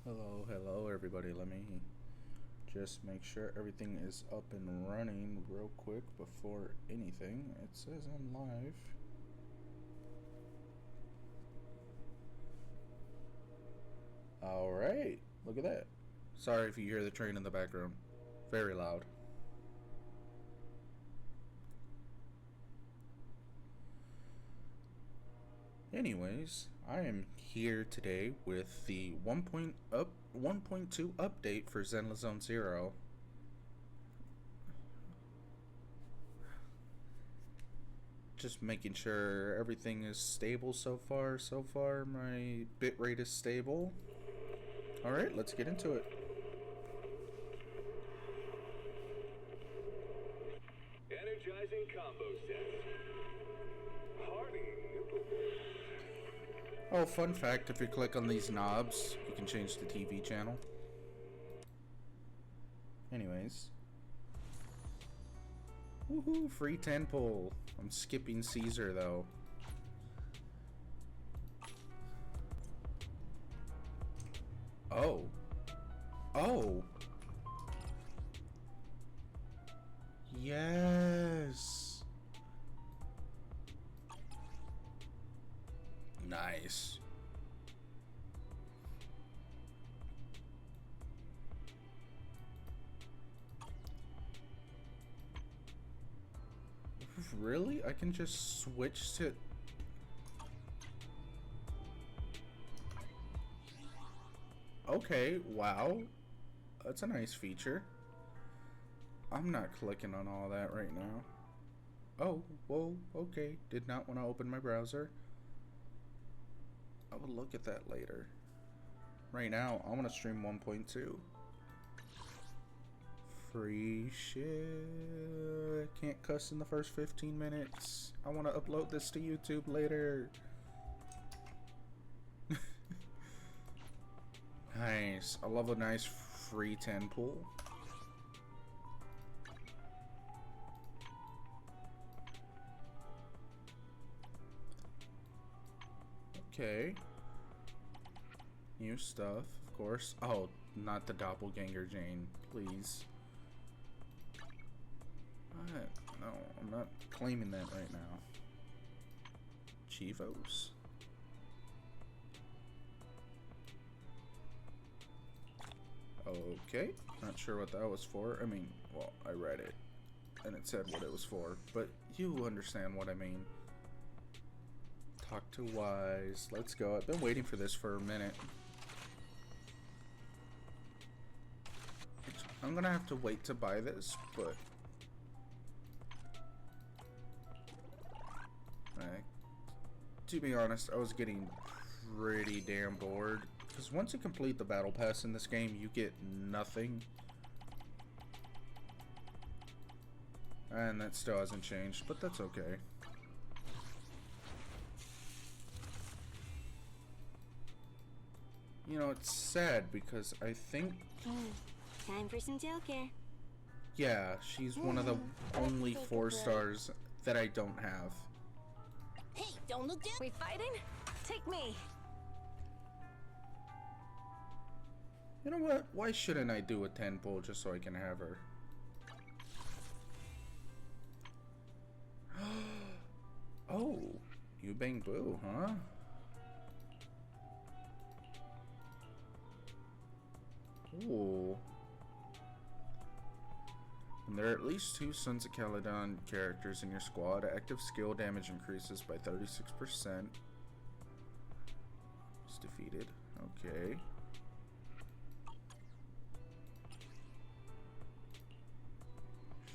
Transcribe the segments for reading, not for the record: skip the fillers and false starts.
Hello everybody. Let me just make sure everything is up and running real quick before anything. It says I'm live. Alright, look at that. Sorry if you hear the train in the background. Very loud. Anyways, I am here today with the 1.2 update for ZZZ Zone 0. Just making sure everything is stable so far. So far, my bitrate is stable. Alright, let's get into it. Energizing combo sets. Hardy. Oh, fun fact, if you click on these knobs, you can change the TV channel. Anyways. Woohoo, free 10 pull. I'm skipping Caesar though. Oh. Oh. Yes. Nice. Really? I can just switch to... Okay, wow. That's a nice feature. I'm not clicking on all that right now. Oh, whoa, okay. Did not want to open my browser. I will look at that later. Right now, I want to stream 1.2. Free shit. Can't cuss in the first 15 minutes. I want to upload this to YouTube later. Nice. I love a nice free 10 pull. Okay. New stuff, of course. Oh, not the doppelganger Jane, please. What? No, I'm not claiming that right now. Chivos. Okay, not sure what that was for. I mean, well, I read it, and it said what it was for, but you understand what I mean. Talk to Wise. Let's go. I've been waiting for this for a minute. I'm gonna have to wait to buy this, but... to be honest, I was getting pretty damn bored. Because once you complete the battle pass in this game, you get nothing. And that still hasn't changed, but that's okay. You know, it's sad because I think... Time for some tailcare. Yeah, she's one of the only 4 stars that I don't have. Hey, don't look down! We fighting? Take me! You know what? Why shouldn't I do a 10 pull just so I can have her? Oh, you bang boo, huh? Ooh. When there are at least 2 Sons of Caledon characters in your squad, active skill damage increases by 36%. It's defeated. Okay.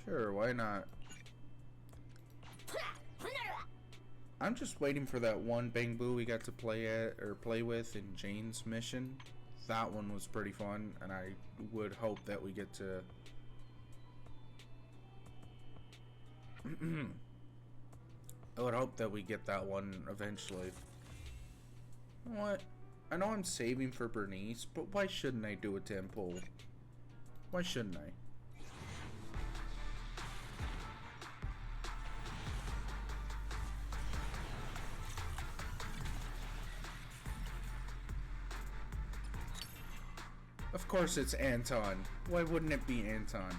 Sure, why not? I'm just waiting for that one Bang Boo we got to play with in Jane's mission. That one was pretty fun, and I would hope that we get to... I would hope that we get that one eventually. You know what? I know I'm saving for Burnice, but why shouldn't I do a 10 pull? Why shouldn't I? Of course it's Anton. Why wouldn't it be Anton?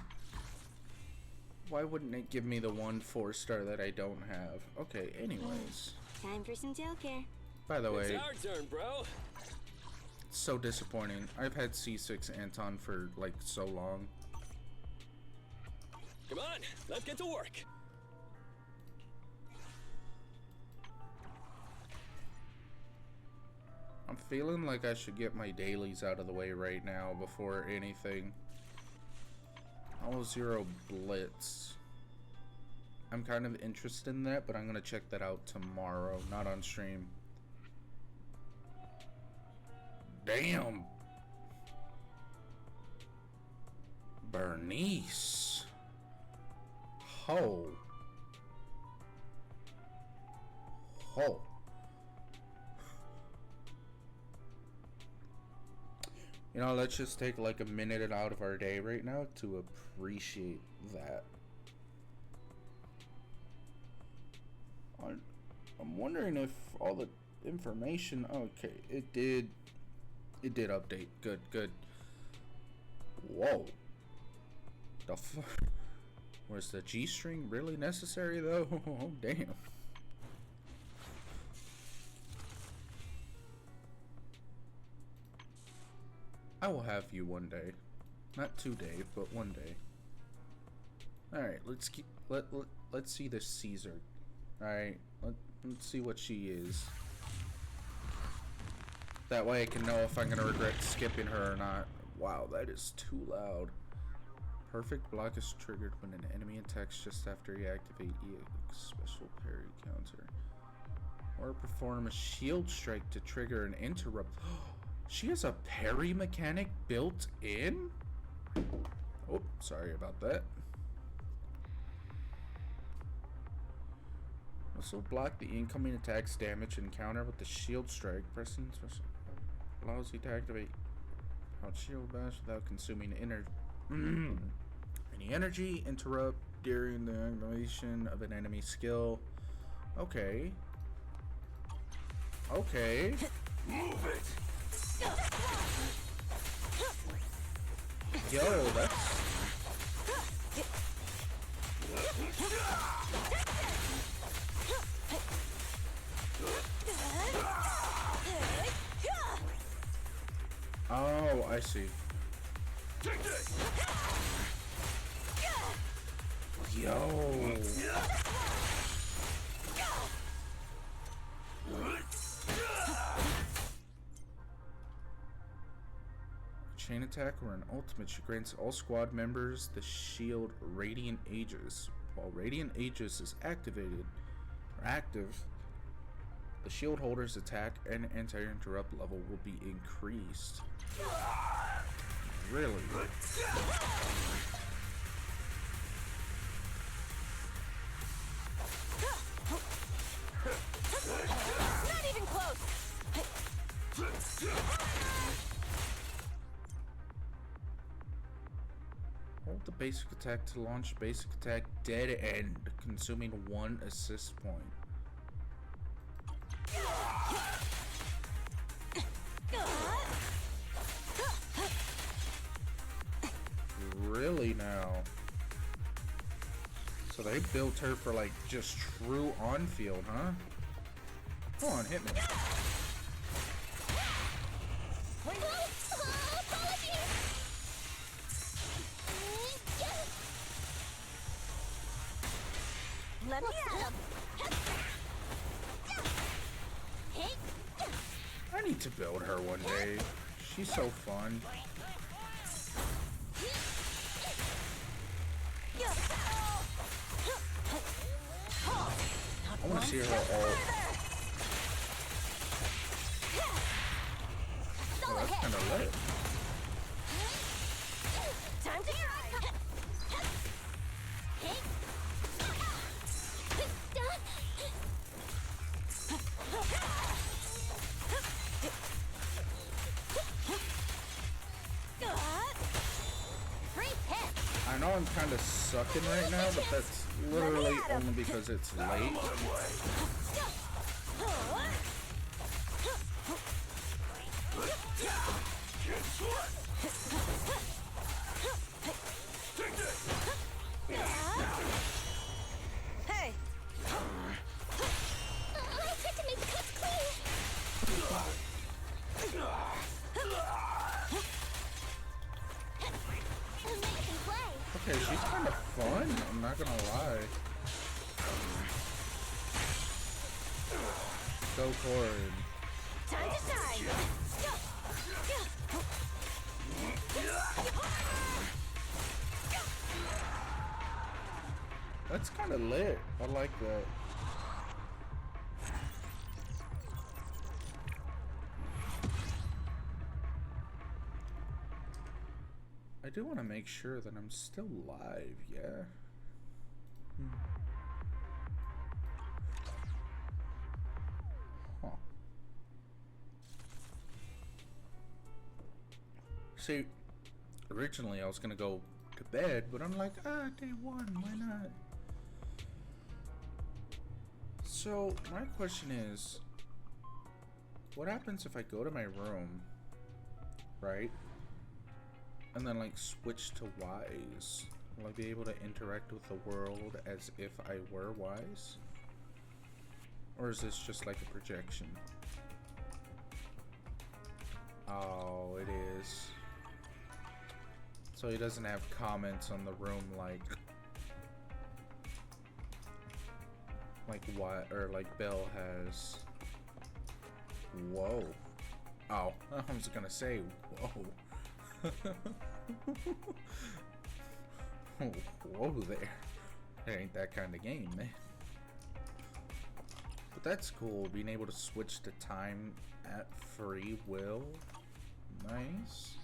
Why wouldn't it give me the 1 4-star that I don't have? Okay, anyways. Time for some tail care. By the way, It's our turn, bro. it's so disappointing. I've had C6 Anton for like so long. Come on, let's get to work. I'm feeling like I should get my dailies out of the way right now before anything. Oh, 0 Blitz. I'm kind of interested in that, but I'm gonna check that out tomorrow, not on stream. Damn. Burnice. Ho. Ho. You know, let's just take like a minute out of our day right now to appreciate that. I'm wondering if all the information... Okay, it did update. Good, good. Whoa. The fuck? Was the G-string really necessary though? Oh, damn. I will have you one day. Not today, but one day. Alright, let's see this Caesar. Alright, let's see what she is. That way I can know if I'm gonna regret skipping her or not. Wow, that is too loud. Perfect block is triggered when an enemy attacks just after you activate EX special parry counter. Or perform a shield strike to trigger an interrupt. She has a parry mechanic built in? Oh, sorry about that. Also block the incoming attack's damage and counter with the shield strike. Pressing special allows you to activate shield bash without consuming any energy. Interrupt during the activation of an enemy skill. Okay. Okay. Move it! Yo, that's... Oh, I see. Take this! Yo. Chain attack or an ultimate, she grants all squad members the shield Radiant Aegis. While Radiant Aegis is activated or active, the shield holder's attack and anti-interrupt level will be increased. Really? Not even close. Hold the basic attack to launch basic attack dead end, consuming 1 assist point. Really now? So they built her for like just true on-field, huh? Come on, hit me. Let me at him. I need to build her one day. She's so fun. I want to see her ult. Oh, that's kind of lit. Time to try. I know I'm kind of sucking right now, but that's literally only because it's late. Amazing play. Okay, she's kind of fun. I'm not gonna lie. Go for it. Time to shine. That's kind of lit. I like that. I do want to make sure that I'm still live, yeah? Huh. See, originally I was gonna go to bed, but I'm like, day one, why not? So, my question is, what happens if I go to my room, right? And then like switch to Wise? Will I be able to interact with the world as if I were Wise? Or is this just like a projection? Oh, it is. So he doesn't have comments on the room like what, or like Belle has. Whoa. Oh, I was gonna say, whoa. Whoa there. It ain't that kind of game, man. But that's cool, being able to switch to time at free will. Nice.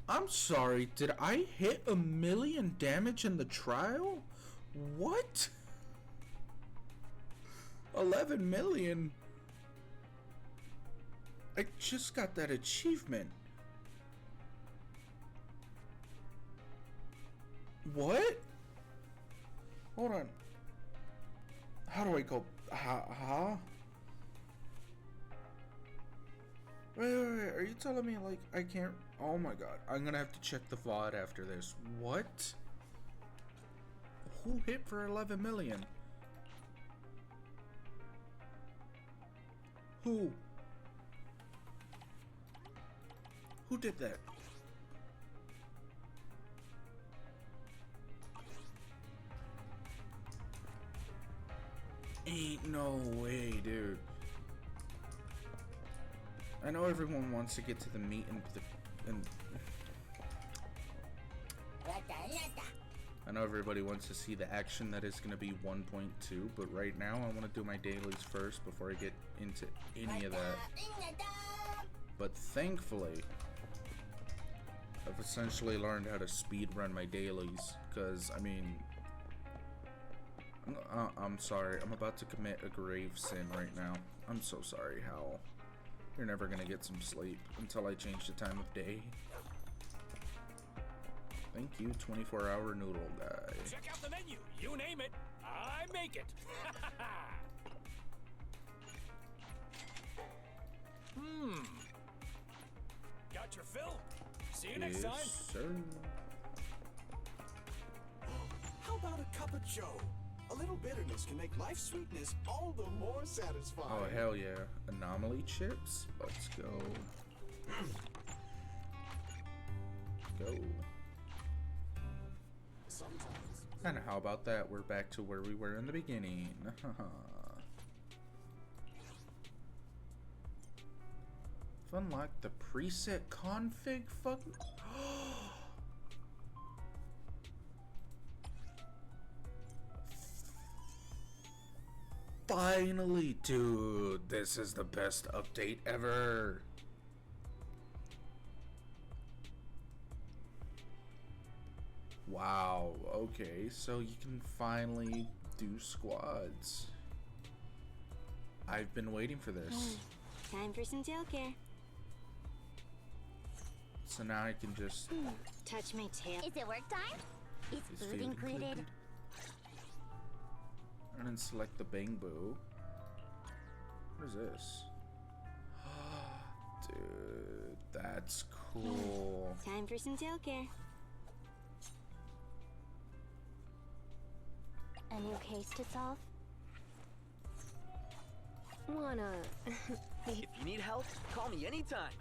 I'm sorry, did I hit 1,000,000 damage in the trial? What? 11 million? I just got that achievement. What? Hold on. How do I go? Huh? Wait, are you telling me like I can't? Oh my god, I'm gonna have to check the VOD after this. What? Who hit for 11 million? Who? Who did that? Ain't no way, dude. I know everyone wants to get to the meat and I know everybody wants to see the action that is going to be 1.2, but right now I want to do my dailies first before I get into any of that. But thankfully, I've essentially learned how to speed run my dailies, because, I mean, I'm sorry, I'm about to commit a grave sin right now. I'm so sorry, Hal. You're never going to get some sleep until I change the time of day. Thank you, 24-hour noodle guy. Check out the menu. You name it, I make it. Got your fill. See you next time. Yes, sir. How about a cup of joe? A little bitterness can make life's sweetness all the more satisfying. Oh, hell yeah. Anomaly chips? Let's go. Go. And how about that? We're back to where we were in the beginning. Unlock the preset config? Fuck. Finally, dude. This is the best update ever. Wow, okay, so you can finally do squads. I've been waiting for this. Time for some tail care. So now I can just... Touch my tail. Is it work time? Is food included? And then select the Bang Boo. What is this? Dude, that's cool. Time for some tail care. A new case to solve? Wanna... If you need help, call me anytime.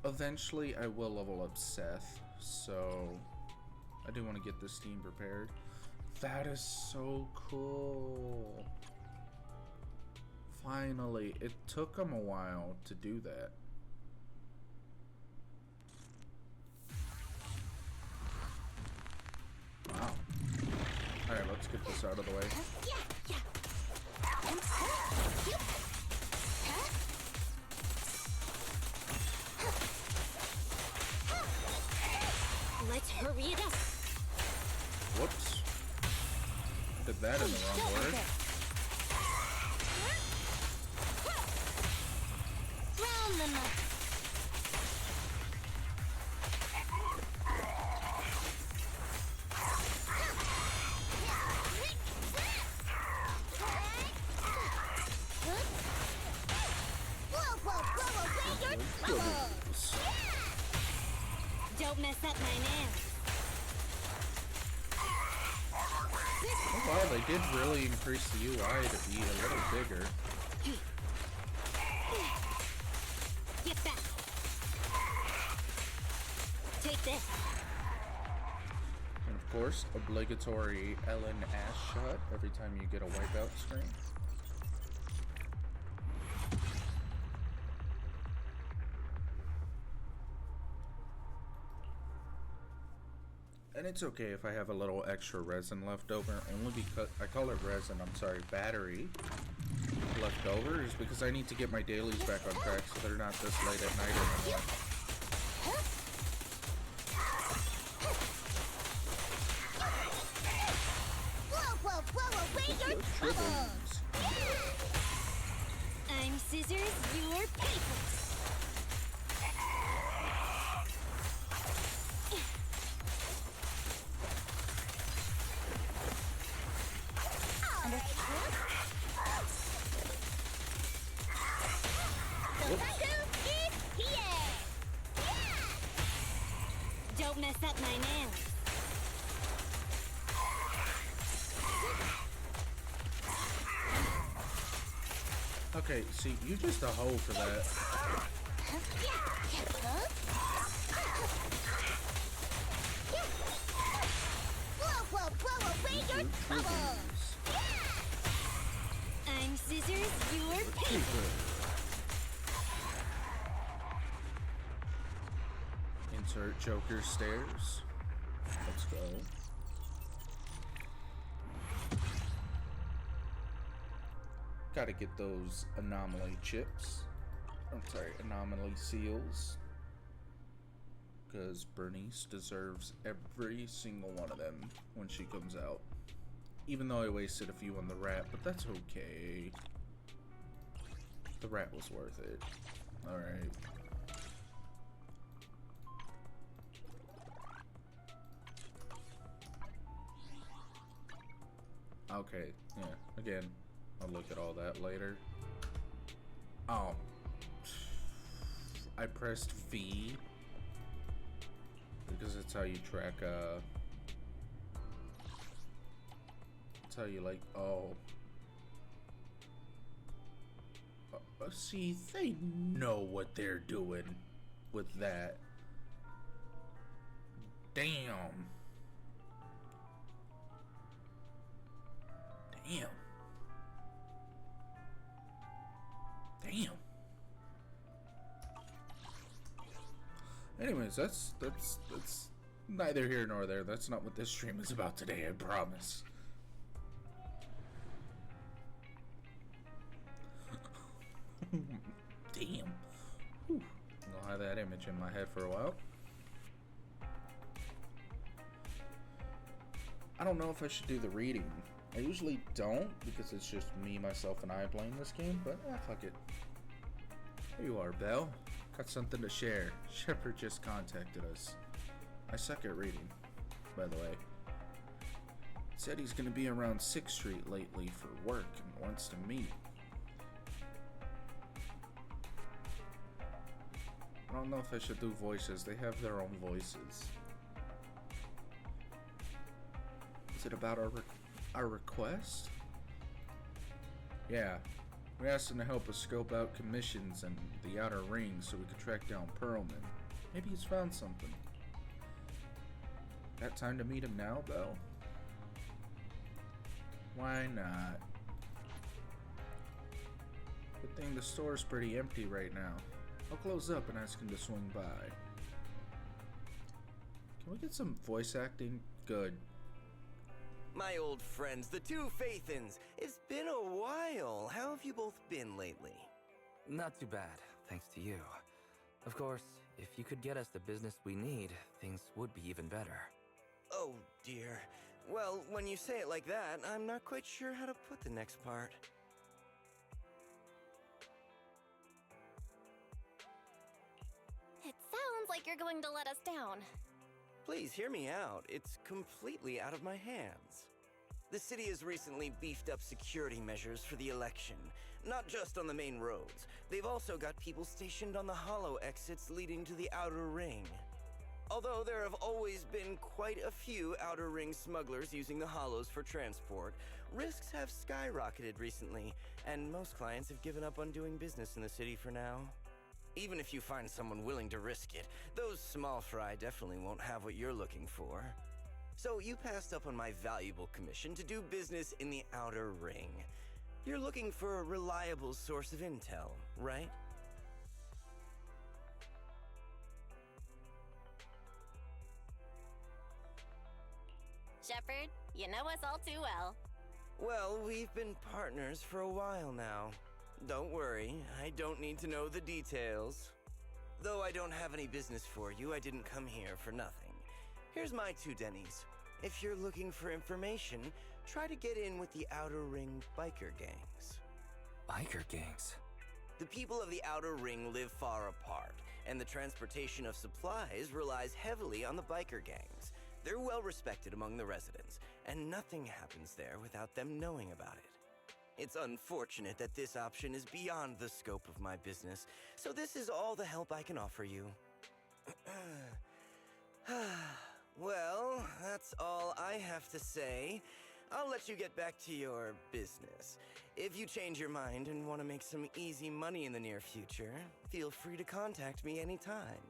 Eventually, I will level up Seth, so I do want to get this team prepared. That is so cool. Finally, it took them a while to do that. Wow. Alright, let's get this out of the way. Let's hurry it up. Whoops. Did that in the wrong word. Round them up. Don't mess up my nails. Oh wow, they did really increase the UI to be a little bigger. Get back. Take this. And of course, obligatory Ellen ass shot every time you get a wipeout screen. And it's okay if I have a little extra resin left over, only because I call it resin, I'm sorry, battery left over, is because I need to get my dailies back on track so they're not this late at night anymore. Tribbles. I'm scissors, you're paper. Don't mess up my nails. Okay, see, you just a hoe for that. I'm scissors, you're paper. Insert Joker stairs. Let's go. Gotta get those anomaly chips. I'm sorry, anomaly seals. Because Burnice deserves every single one of them when she comes out. Even though I wasted a few on the rat, but that's okay. The rat was worth it. Alright. Okay, yeah, again, I'll look at all that later. Oh. I pressed V because that's how you track, that's how you, like, oh. See, they know what they're doing with that. Damn. Damn. Damn. Anyways, that's neither here nor there. That's not what this stream is about today, I promise. Damn. Whew. I'll have that image in my head for a while. I don't know if I should do the reading. I usually don't, because it's just me, myself, and I playing this game, but fuck it. Here you are, Belle. Got something to share. Shepard just contacted us. I suck at reading, by the way. Said he's gonna be around 6th Street lately for work and wants to meet. I don't know if I should do voices. They have their own voices. Is it about our Our request? Yeah. We asked him to help us scope out commissions and the outer ring so we could track down Pearlman. Maybe he's found something. Got time to meet him now, though? Why not? Good thing the store's pretty empty right now. I'll close up and ask him to swing by. Can we get some voice acting? Good. My old friends, the two Faithins. It's been a while. How have you both been lately? Not too bad, thanks to you. Of course, if you could get us the business we need, things would be even better. Oh, dear. Well, when you say it like that, I'm not quite sure how to put the next part. It sounds like you're going to let us down. Please hear me out. It's completely out of my hands. The city has recently beefed up security measures for the election, not just on the main roads. They've also got people stationed on the hollow exits leading to the outer ring. Although there have always been quite a few outer ring smugglers using the hollows for transport, risks have skyrocketed recently, and most clients have given up on doing business in the city for now. Even if you find someone willing to risk it, those small fry definitely won't have what you're looking for. So you passed up on my valuable commission to do business in the outer ring. You're looking for a reliable source of intel, right? Shepard, you know us all too well. Well, we've been partners for a while now. Don't worry, I don't need to know the details. Though I don't have any business for you, I didn't come here for nothing. Here's my 2 Denny's. If you're looking for information, try to get in with the Outer Ring biker gangs. Biker gangs? The people of the Outer Ring live far apart, and the transportation of supplies relies heavily on the biker gangs. They're well respected among the residents, and nothing happens there without them knowing about it. It's unfortunate that this option is beyond the scope of my business, so this is all the help I can offer you. Well, that's all I have to say. I'll let you get back to your business. If you change your mind and want to make some easy money in the near future, feel free to contact me anytime.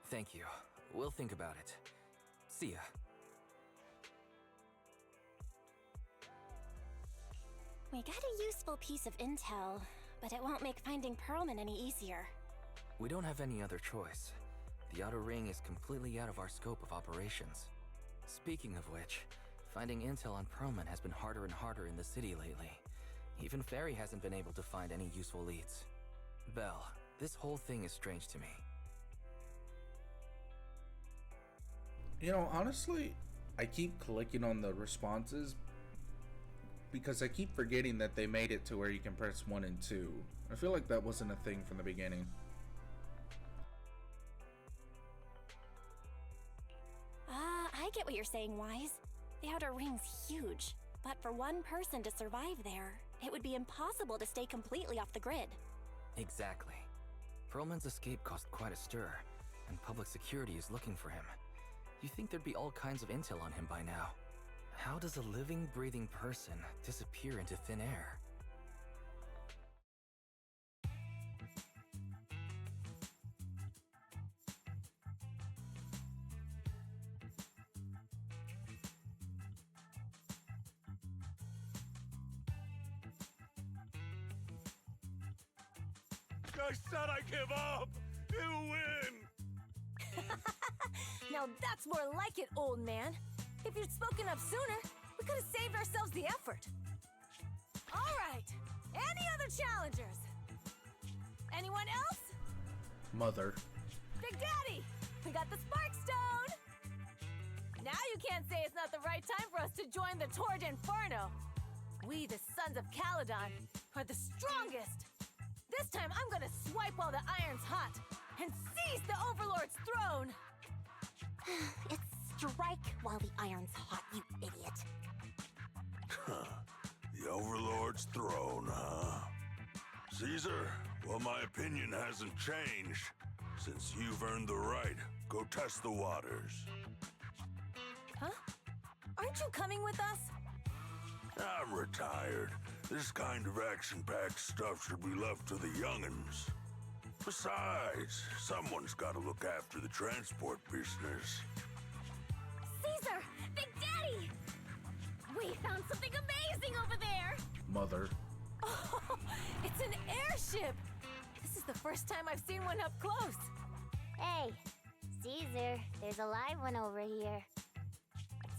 Thank you. We'll think about it. See ya. We got a useful piece of intel, but it won't make finding Pearlman any easier. We don't have any other choice. The Outer Ring is completely out of our scope of operations. Speaking of which, finding intel on Pearlman has been harder and harder in the city lately. Even Ferry hasn't been able to find any useful leads. Belle, this whole thing is strange to me. You know, honestly, I keep clicking on the responses because I keep forgetting that they made it to where you can press 1 and 2. I feel like that wasn't a thing from the beginning. I get what you're saying, Wise. The Outer Ring's huge, but for one person to survive there, it would be impossible to stay completely off the grid. Exactly. Pearlman's escape caused quite a stir, and public security is looking for him. You'd think there'd be all kinds of intel on him by now. How does a living, breathing person disappear into thin air? I said I give up! You win! Now that's more like it, old man. If you'd spoken up sooner, we could have saved ourselves the effort. All right, any other challengers? Anyone else? Mother. Big Daddy, we got the Spark Stone! Now you can't say it's not the right time for us to join the Tour De Inferno. We, the Sons of Caledon, are the strongest. This time I'm gonna swipe while the iron's hot and seize the Overlord's throne! It's strike while the iron's hot, you idiot. The Overlord's throne, huh? Caesar, well, my opinion hasn't changed. Since you've earned the right, go test the waters. Huh? Aren't you coming with us? I'm retired. This kind of action-packed stuff should be left to the young'uns. Besides, someone's got to look after the transport business. Caesar! Big Daddy! We found something amazing over there! Mother. Oh, it's an airship! This is the first time I've seen one up close. Hey, Caesar, there's a live one over here.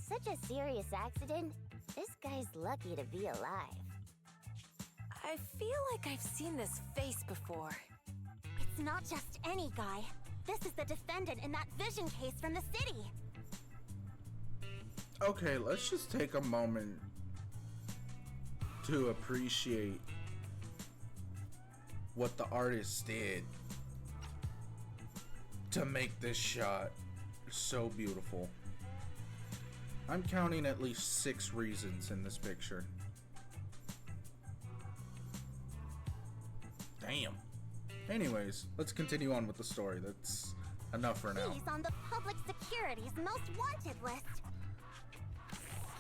Such a serious accident. This guy's lucky to be alive. I feel like I've seen this face before. It's not just any guy. This is the defendant in that vision case from the city. Okay, let's just take a moment to appreciate what the artist did to make this shot so beautiful. I'm counting at least 6 reasons in this picture. Damn. Anyways, let's continue on with the story. That's enough for now. He's on the public security's most wanted list.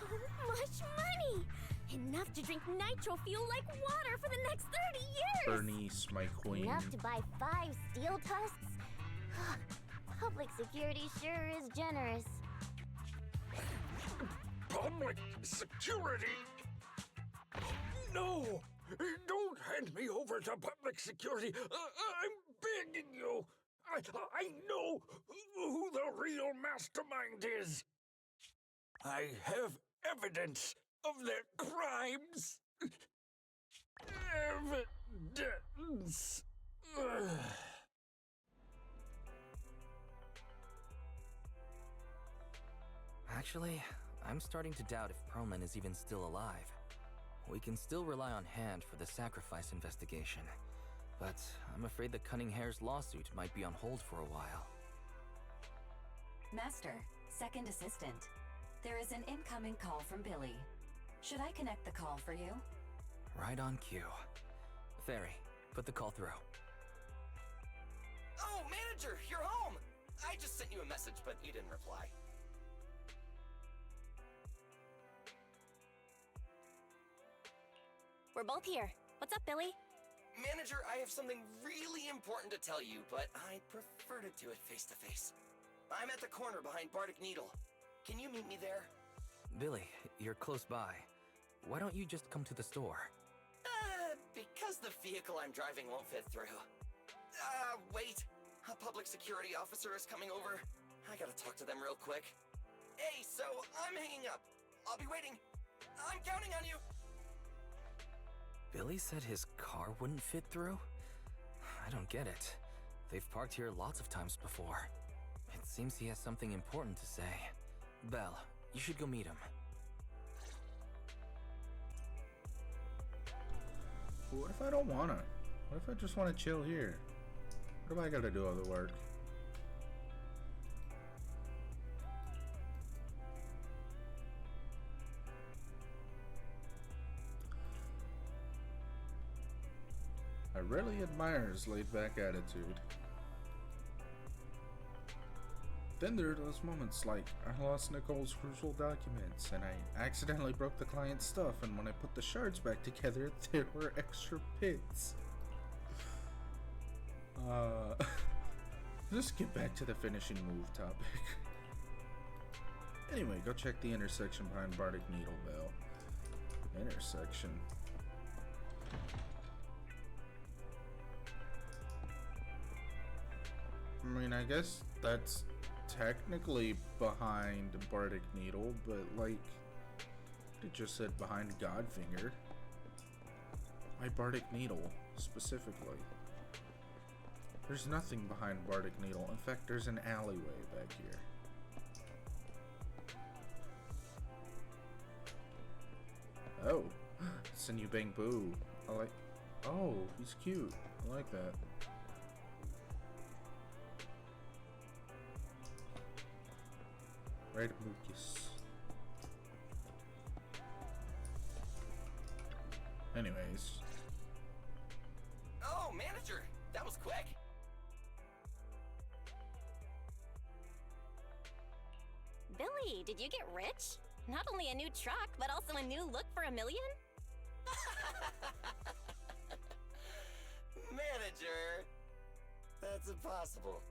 So much money! Enough to drink nitro fuel like water for the next 30 years! Burnice, my queen. Enough to buy 5 steel tusks? Public security sure is generous. Public security? No! Don't hand me over to public security. I'm begging you. I know who the real mastermind is. I have evidence of their crimes. Evidence. Actually, I'm starting to doubt if Perlman is even still alive. We can still rely on Hand for the sacrifice investigation, but I'm afraid the Cunninghare's lawsuit might be on hold for a while. Master, second assistant. There is an incoming call from Billy. Should I connect the call for you? Right on cue. Fairy, put the call through. Oh, manager, you're home! I just sent you a message, but you didn't reply. We're both here. What's up, Billy? Manager, I have something really important to tell you, but I'd prefer to do it face to face. I'm at the corner behind Bardic Needle. Can you meet me there? Billy, you're close by. Why don't you just come to the store? Because the vehicle I'm driving won't fit through. Wait. A public security officer is coming over. I gotta talk to them real quick. Hey, so I'm hanging up. I'll be waiting. I'm counting on you. Billy said his car wouldn't fit through? I don't get it. They've parked here lots of times before. It seems he has something important to say. Belle, you should go meet him. What if I don't wanna? What if I just wanna chill here? What do I gotta do other work? I really admire his laid-back attitude. Then there are those moments like, I lost Nicole's crucial documents, and I accidentally broke the client's stuff, and when I put the shards back together, there were extra pits. Let's get back to the finishing move topic. Anyway, go check the intersection behind Bardic Needle Bell. Intersection. I mean, I guess that's technically behind Bardic Needle, but like, it just said behind Godfinger. Why Bardic Needle, specifically? There's nothing behind Bardic Needle. In fact, there's an alleyway back here. Oh, Sinew Bang Boo. I like. Oh, he's cute. I like that. Right, Lucas. Anyways. Oh, manager, that was quick. Billy, did you get rich? Not only a new truck, but also a new look for $1 million? Manager! That's impossible.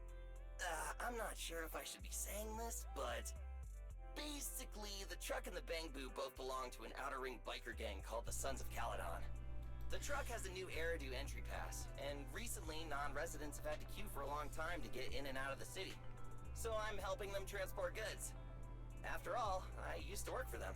I'm not sure if I should be saying this, but basically, the truck and the Bang Boo both belong to an outer ring biker gang called the Sons of Caledon. The truck has a new Eridu entry pass, and recently non-residents have had to queue for a long time to get in and out of the city. So I'm helping them transport goods. After all, I used to work for them.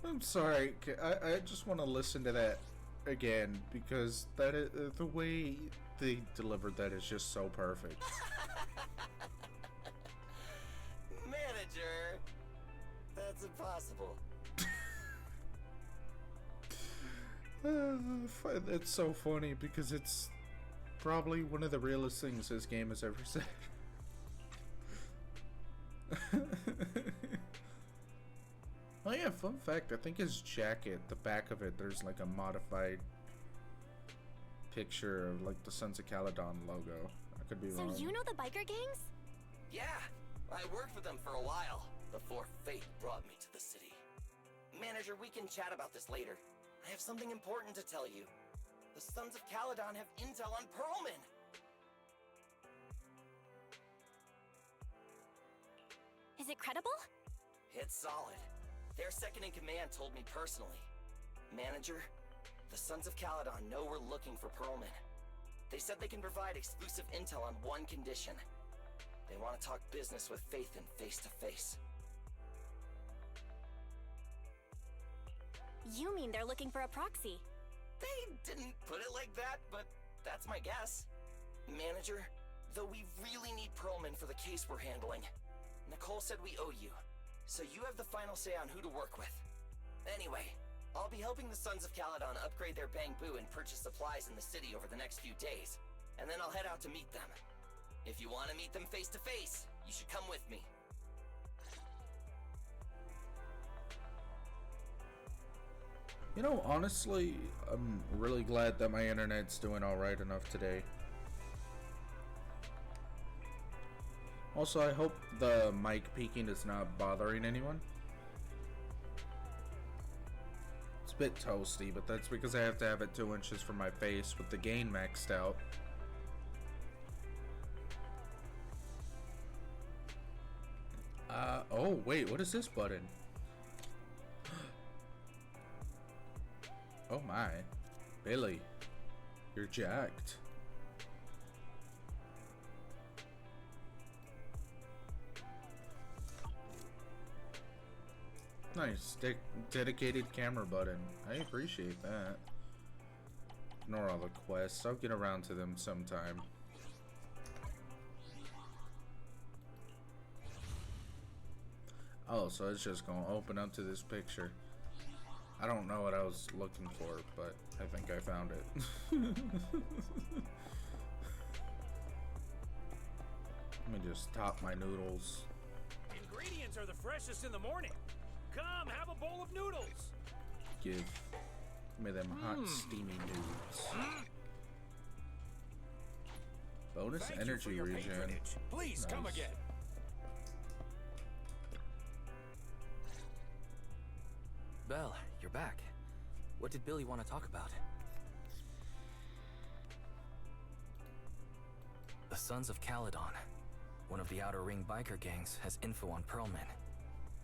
I'm sorry, I just want to listen to that again, because that is, the way they delivered that is just so perfect. Manager! That's impossible. It's so funny because it's probably one of the realest things this game has ever said. Oh yeah, fun fact, I think his jacket, the back of it, there's like a modified picture of like the Sons of Caledon logo. I could be wrong. So you know the biker gangs? Yeah, I worked with them for a while before fate brought me to the city. Manager, we can chat about this later. I have something important to tell you. The Sons of Caledon have intel on Pearlman. Is it credible? It's solid. Their second in command told me personally. Manager, the Sons of Caledon know we're looking for Pearlman. They said they can provide exclusive intel on one condition. They want to talk business with Phaethon face to face. You mean they're looking for a proxy? They didn't put it like that, but that's my guess. Manager, though we really need Pearlman for the case we're handling, Nicole said we owe you, so you have the final say on who to work with. Anyway, I'll be helping the Sons of Caledon upgrade their Bang Boo and purchase supplies in the city over the next few days, and then I'll head out to meet them. If you want to meet them face to face, you should come with me. You know, honestly, I'm really glad that my internet's doing alright enough today. Also, I hope the mic peaking is not bothering anyone. It's a bit toasty, but that's because I have to have it 2 inches from my face with the gain maxed out. Oh wait, what is this button? Oh my. Billy, you're jacked. Nice. Dedicated camera button. I appreciate that. Ignore all the quests. I'll get around to them sometime. Oh, so it's just gonna open up to this picture. I don't know what I was looking for, but I think I found it. Let me just top my noodles. Ingredients are the freshest in the morning. Come, have a bowl of noodles. Give me them hot, steamy noodles. Bonus Thank energy you for your regen. patronage. Please come Nice. again. Belle, you're back. What did Billy want to talk about? The Sons of Caledon, one of the Outer Ring biker gangs, has info on Pearlman.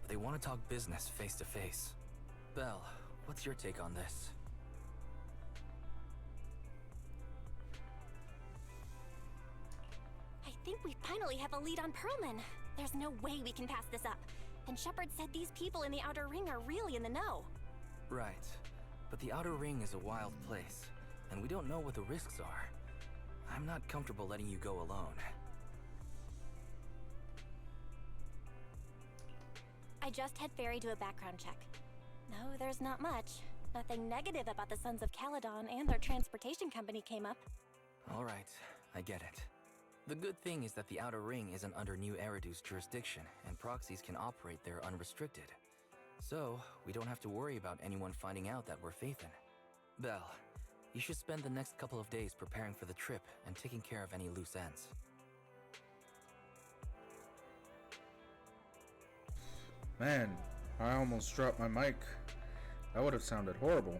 But they want to talk business face to face. Belle, what's your take on this? I think we finally have a lead on Pearlman. There's no way we can pass this up. And Shepard said these people in the Outer Ring are really in the know. Right. But the Outer Ring is a wild place, and we don't know what the risks are. I'm not comfortable letting you go alone. I just had Ferry do a background check. No, there's not much. Nothing negative about the Sons of Caledon and their transportation company came up. All right, I get it. The good thing is that the Outer Ring isn't under New Eridu's jurisdiction, and proxies can operate there unrestricted. So, we don't have to worry about anyone finding out that we're Phaethon. Belle, you should spend the next couple of days preparing for the trip and taking care of any loose ends. Man, I almost dropped my mic. That would have sounded horrible.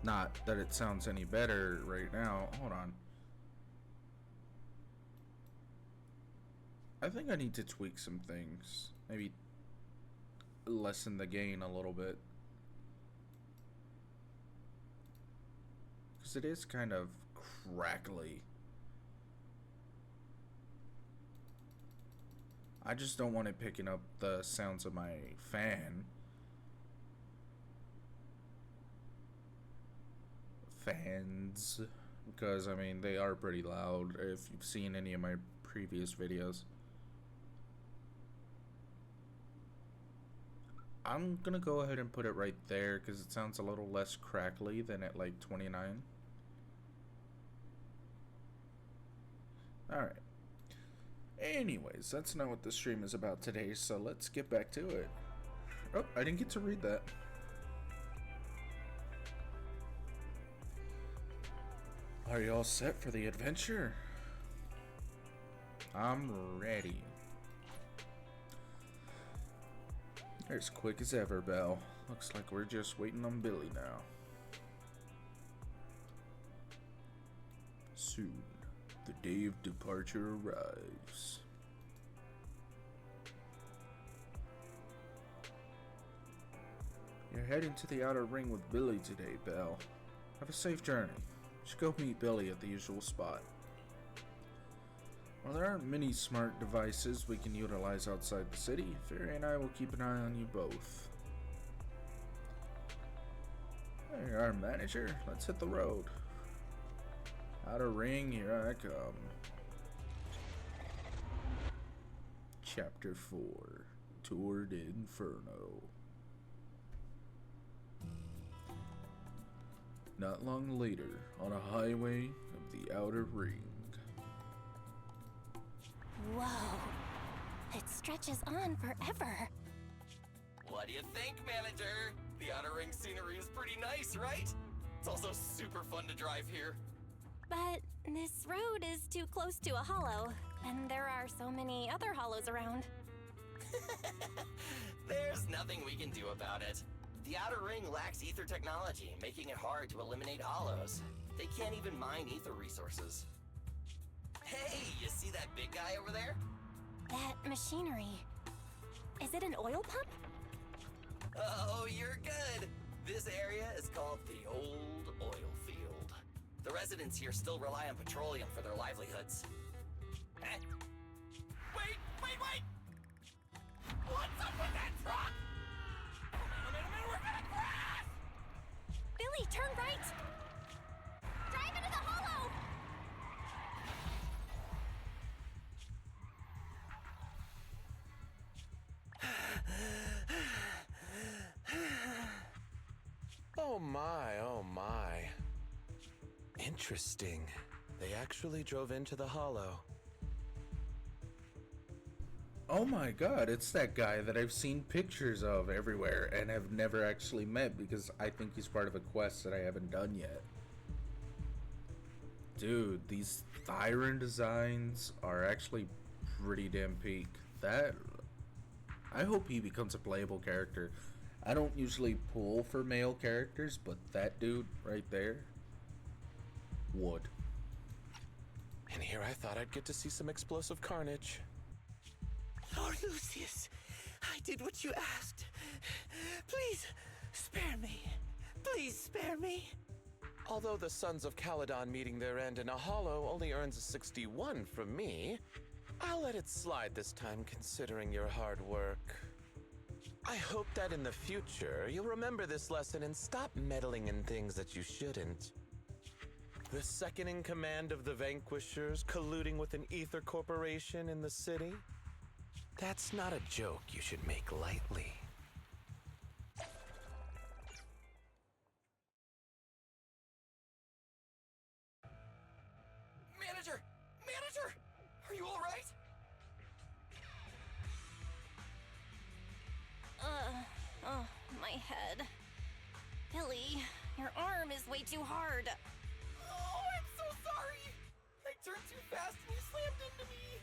Not that it sounds any better right now. Hold on. I think I need to tweak some things. Maybe lessen the gain a little bit. Because it is kind of crackly. I just don't want it picking up the sounds of my fan. Fans. Because, I mean, they are pretty loud if you've seen any of my previous videos. I'm gonna go ahead and put it right there because it sounds a little less crackly than at like 29. Alright. Anyways, that's not what the stream is about today, so let's get back to it. Oh, I didn't get to read that. Are you all set for the adventure? I'm ready. You're as quick as ever, Belle. Looks like we're just waiting on Billy now. Soon, the day of departure arrives. You're heading to the outer ring with Billy today, Belle. Have a safe journey. Just go meet Billy at the usual spot. While there aren't many smart devices we can utilize outside the city, Fairy and I will keep an eye on you both. There you are, manager. Let's hit the road. Outer ring, here I come. Chapter 4, Tour De Inferno. Not long later, on a highway of the outer ring. Whoa. It stretches on forever. What do you think, manager? The outer ring scenery is pretty nice, right? It's also super fun to drive here. But this road is too close to a hollow, and there are so many other hollows around. There's nothing we can do about it. The outer ring lacks ether technology, making it hard to eliminate hollows. They can't even mine ether resources. Hey, you see that big guy over there? That machinery. Is it an oil pump? Oh, you're good. This area is called the Old Oil Field. The residents here still rely on petroleum for their livelihoods. Wait! What's up with that truck? Oh man, we're gonna crash! Billy, turn right! Drive into the hollow! Oh my. Interesting. They actually drove into the hollow. Oh my god, it's that guy that I've seen pictures of everywhere and have never actually met because I think he's part of a quest that I haven't done yet. Dude, these Thyron designs are actually pretty damn peak. I hope he becomes a playable character. I don't usually pull for male characters, but that dude right there would. And here I thought I'd get to see some explosive carnage. Lord Lucius, I did what you asked. Please, spare me. Please spare me. Although the Sons of Caledon meeting their end in a hollow only earns a 61 from me, I'll let it slide this time considering your hard work. I hope that in the future you'll remember this lesson and stop meddling in things that you shouldn't. The second in command of the Vanquishers colluding with an ether corporation in the city? That's not a joke you should make lightly. Manager! Are you alright? Oh, my head. Billy, your arm is way too hard. Oh, I'm so sorry! I turned too fast and you slammed into me!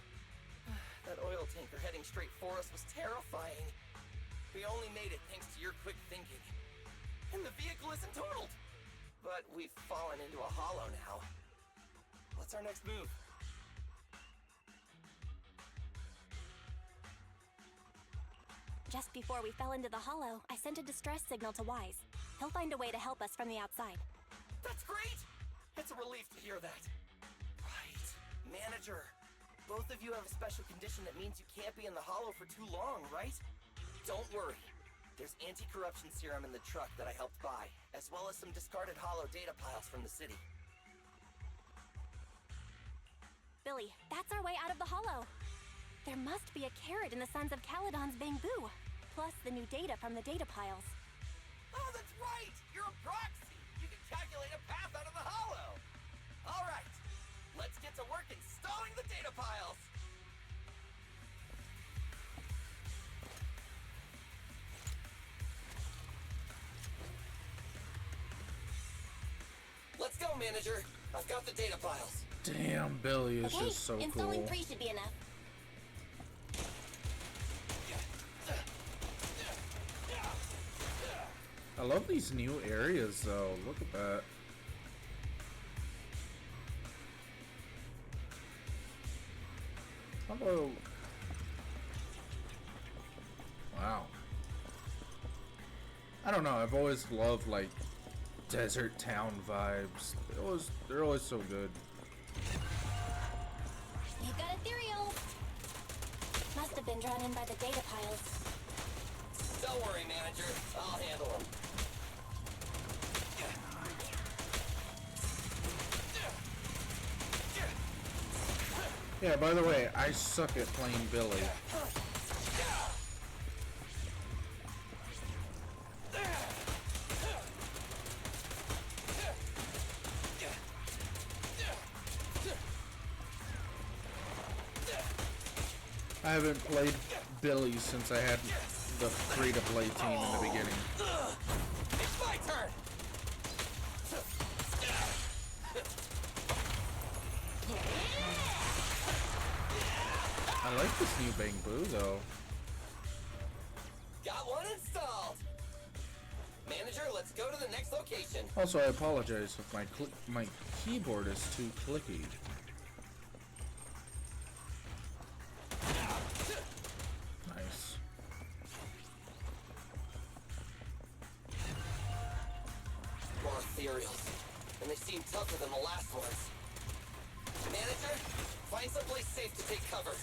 tanker heading straight for us was terrifying. We only made it thanks to your quick thinking. And the vehicle isn't totaled! But we've fallen into a hollow now. What's our next move? Just before we fell into the hollow, I sent a distress signal to Wise. He'll find a way to help us from the outside. That's great! It's a relief to hear that. Right. Manager, both of you have a special condition that means you can't be in the hollow for too long, right? Don't worry. There's anti-corruption serum in the truck that I helped buy, as well as some discarded hollow data piles from the city. Billy, that's our way out of the hollow. There must be a carrot in the Sons of Caledon's bamboo, plus the new data from the data piles. Oh, that's right! You're a proxy! You can calculate a path out of the hollow! Alright, let's get to work installing the data piles! Let's go, Manager! I've got the data piles! Damn, Billy is just so installing cool. 3 should be enough. I love these new areas though. Look at that. Hello. Wow. I don't know. I've always loved like desert town vibes. They're always so good. You've got ethereal. Must have been drawn in by the data piles. Don't worry, Manager. I'll handle them. Yeah, by the way, I suck at playing Billy. I haven't played Billy since I had the free-to-play team in the beginning. It's my turn! I like this new bamboo though. Got one installed! Manager, let's go to the next location. Also, I apologize if my keyboard is too clicky. Nice. More ethereals, and they seem tougher than the last ones. Manager, find someplace safe to take cover.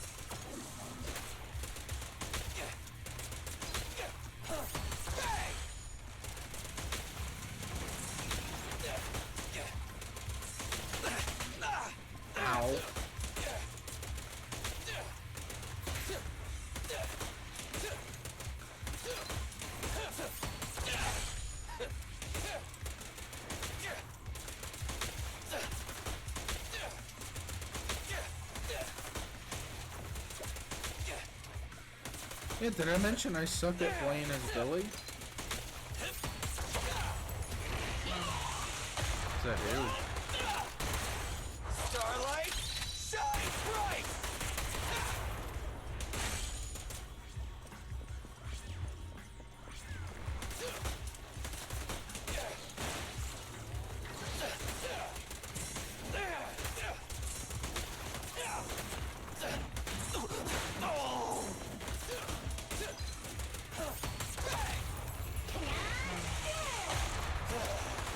Ow. Yeah, did I mention I suck at playing as Billy? Is that you? Starlight, shine bright!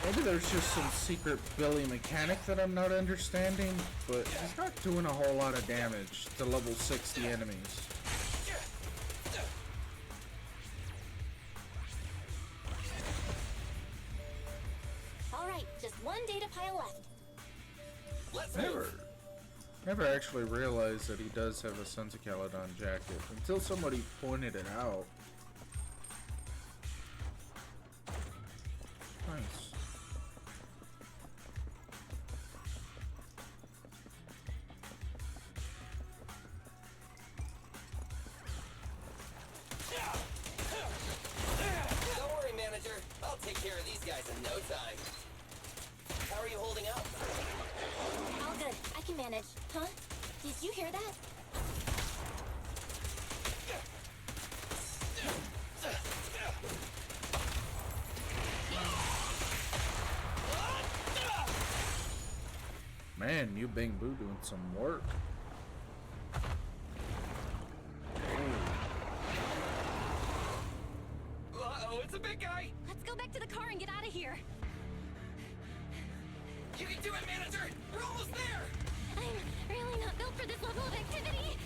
Maybe there's just some secret Billy mechanic that I'm not understanding, but he's not doing a whole lot of damage to level 60 enemies. Alright, just one data pile left. Let's Never actually realized that he does have a Sons of Caledon jacket until somebody pointed it out. Nice. Don't worry, Manager. I'll take care of these guys in no time. How are you holding up? All good. I can manage. Huh? Did you hear that? man, you Bang Boo doing some work. Uh-oh, it's a big guy! Let's go back to the car and get out of here. You can do it, manager! We're almost there! I'm really not built for this level of activity.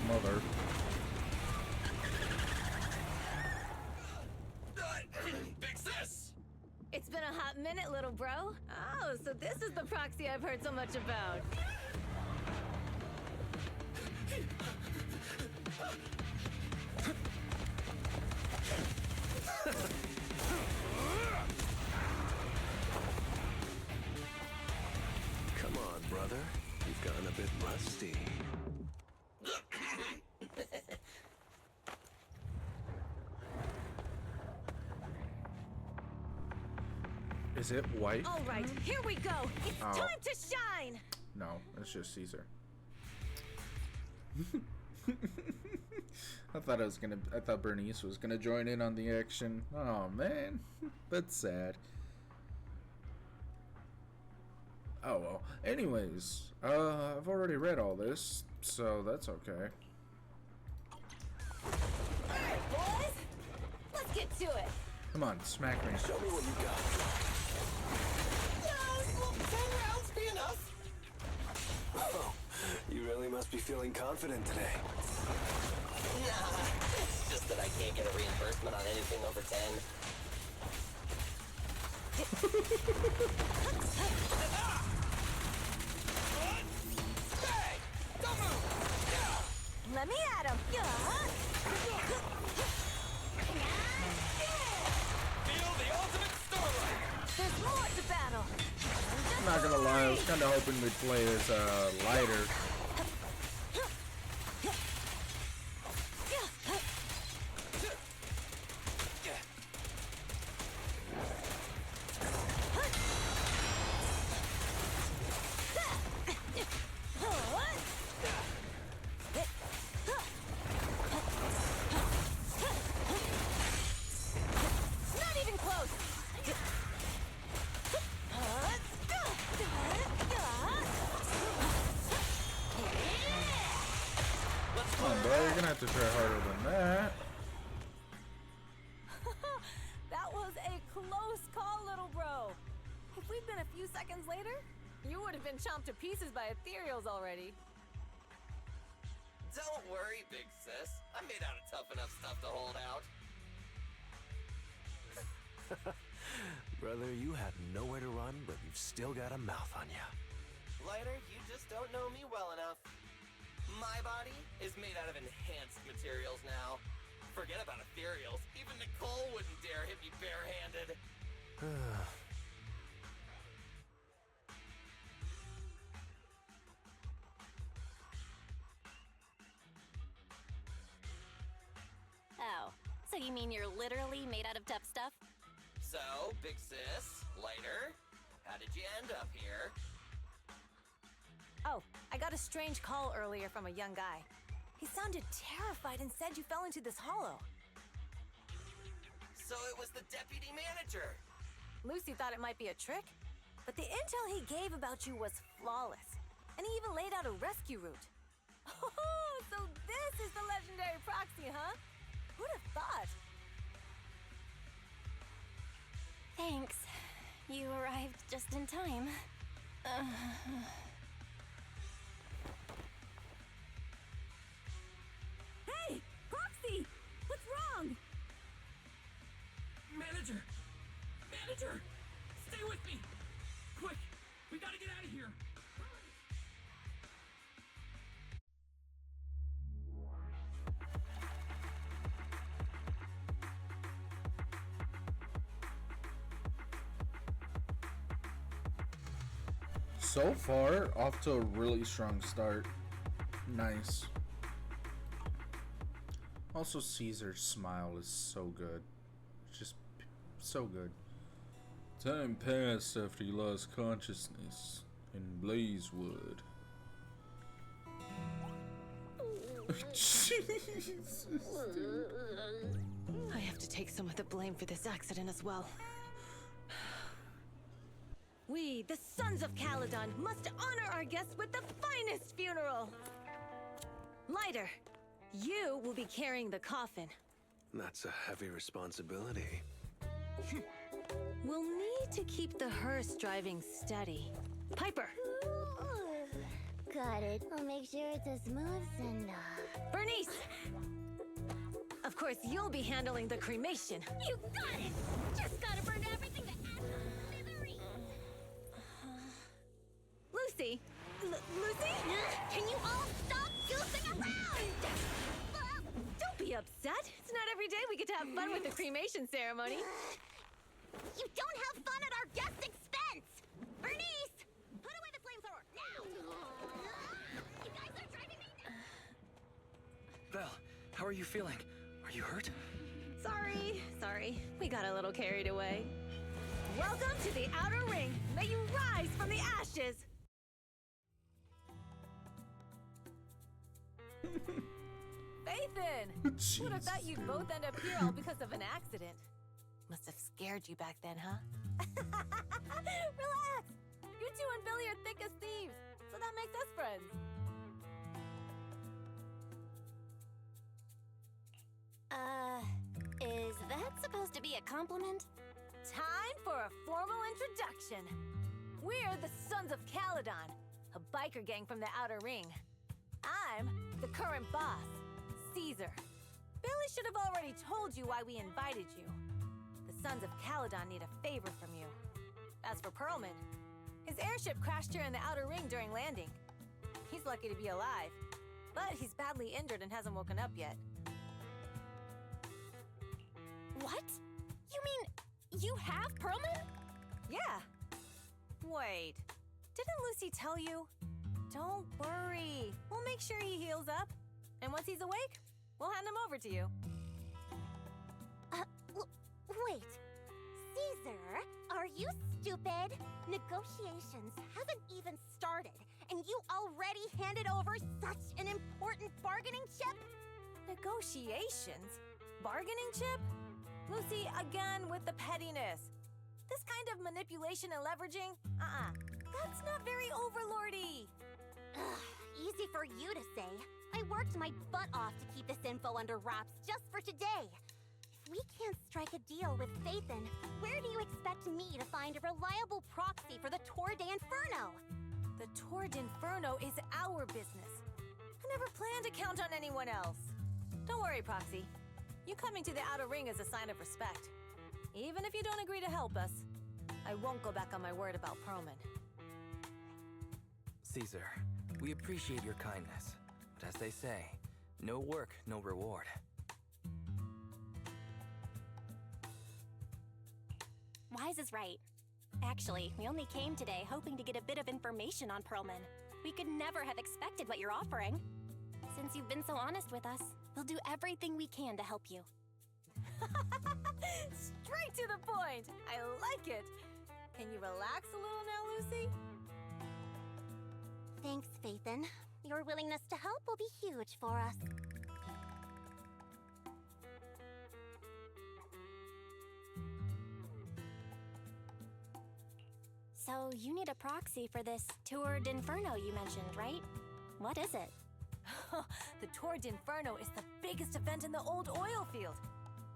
Mother. Big sis! It's been a hot minute, little bro. Oh, so this is the proxy I've heard so much about. Come on, brother. You've gotten a bit rusty. Is it white? All right, here we go. It's Oh. time to shine. No, it's just Caesar. I thought Burnice was gonna join in on the action. Oh man, that's sad. Oh well. Anyways, I've already read all this, so that's okay. Hey, boys! Let's get to it. Come on, smack me. Show me what you got. Will 10 rounds be enough? Oh, you really must be feeling confident today. Nah, it's just that I can't get a reimbursement on anything over 10. Hey! Don't move! Let me at him. Feel the ultimate starlight! There's more to battle. I'm not gonna lie, I was kinda hoping we'd play as lighter. Not even close. Come on, bro, you're gonna have to try harder than that. That was a close call, little bro. If we'd been a few seconds later, you would have been chomped to pieces by ethereals already. Don't worry, big sis. I'm made out of tough enough stuff to hold out. Brother, you have nowhere to run, but you've still got a mouth on you. Lighter, you just don't know me well enough. My body is made out of enhanced materials now. Forget about ethereals. Even Nicole wouldn't dare hit me barehanded. Oh, so you mean you're literally made out of tough stuff? So, big sis, Lighter, how did you end up here? Oh, I got a strange call earlier from a young guy. He sounded terrified and said you fell into this hollow. So it was the deputy manager. Lucy thought it might be a trick, but the intel he gave about you was flawless. And he even laid out a rescue route. Oh, so this is the legendary proxy, huh? Who'd have thought? Thanks. You arrived just in time. Hey, Proxy! What's wrong? Manager! Manager! Stay with me! Quick! We gotta get out of here! So far, off to a really strong start. Nice. Also, Caesar's smile is so good. Just so good. Time passed after he lost consciousness in Blazewood. Jesus, dude. I have to take some of the blame for this accident as well. We, the Sons of Caledon, must honor our guests with the finest funeral! Lighter, you will be carrying the coffin. That's a heavy responsibility. We'll need to keep the hearse driving steady. Piper! Got it. I'll make sure it's a smooth send-off. Burnice! Of course, you'll be handling the cremation. You got it! Just gotta burn everything to ashes and smithereens! Lucy? Lucy? Can you all stop goofing around? Don't be upset. It's not every day we get to have fun with the cremation ceremony. You don't have fun at our guest expense! Burnice! Put away the flamethrower, now! You guys are driving me nuts! Val, how are you feeling? Are you hurt? Sorry. We got a little carried away. Welcome to the Outer Ring. May you rise from the ashes. Nathan! Would have thought you'd both end up here all because of an accident. Must have scared you back then, huh? Relax! You two and Billy are thick as thieves, so that makes us friends. Is that supposed to be a compliment? Time for a formal introduction. We're the Sons of Caledon, a biker gang from the Outer Ring. I'm the current boss, Caesar. Billy should have already told you why we invited you. The Sons of Caledon need a favor from you. As for Perlman, his airship crashed here in the Outer Ring during landing. He's lucky to be alive, but he's badly injured and hasn't woken up yet. What? You mean you have Perlman? Yeah. Wait, didn't Lucy tell you? Don't worry. We'll make sure he heals up. And once he's awake, we'll hand him over to you. Wait. Caesar, are you stupid? Negotiations haven't even started, and you already handed over such an important bargaining chip? Negotiations? Bargaining chip? Lucy, again with the pettiness. This kind of manipulation and leveraging? That's not very overlordy. Easy for you to say. I worked my butt off to keep this info under wraps just for today. If we can't strike a deal with Phaethon, where do you expect me to find a reliable proxy for the Tour De Inferno? The Tour De Inferno is our business. I never planned to count on anyone else. Don't worry, Proxy. You coming to the Outer Ring is a sign of respect. Even if you don't agree to help us, I won't go back on my word about Perlman. Caesar, we appreciate your kindness, but as they say, no work, no reward. Wise is right. Actually, we only came today hoping to get a bit of information on Perlman. We could never have expected what you're offering. Since you've been so honest with us, we'll do everything we can to help you. Straight to the point! I like it! Can you relax a little now, Lucy? Thanks, Phaethon. Your willingness to help will be huge for us. So, you need a proxy for this Tour De Inferno you mentioned, right? What is it? The Tour De Inferno is the biggest event in the old oil field.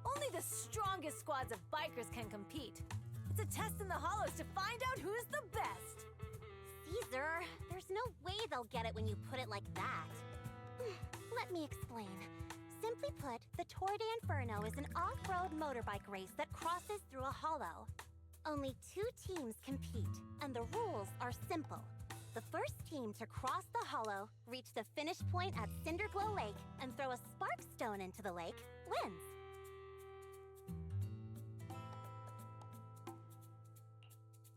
Only the strongest squads of bikers can compete. It's a test in the hollows to find out who's the best. Caesar, there's no way they'll get it when you put it like that. Let me explain. Simply put, the Tour De Inferno is an off-road motorbike race that crosses through a hollow. Only 2 teams compete, and the rules are simple. The first team to cross the hollow, reach the finish point at Cinderglow Lake, and throw a spark stone into the lake, wins.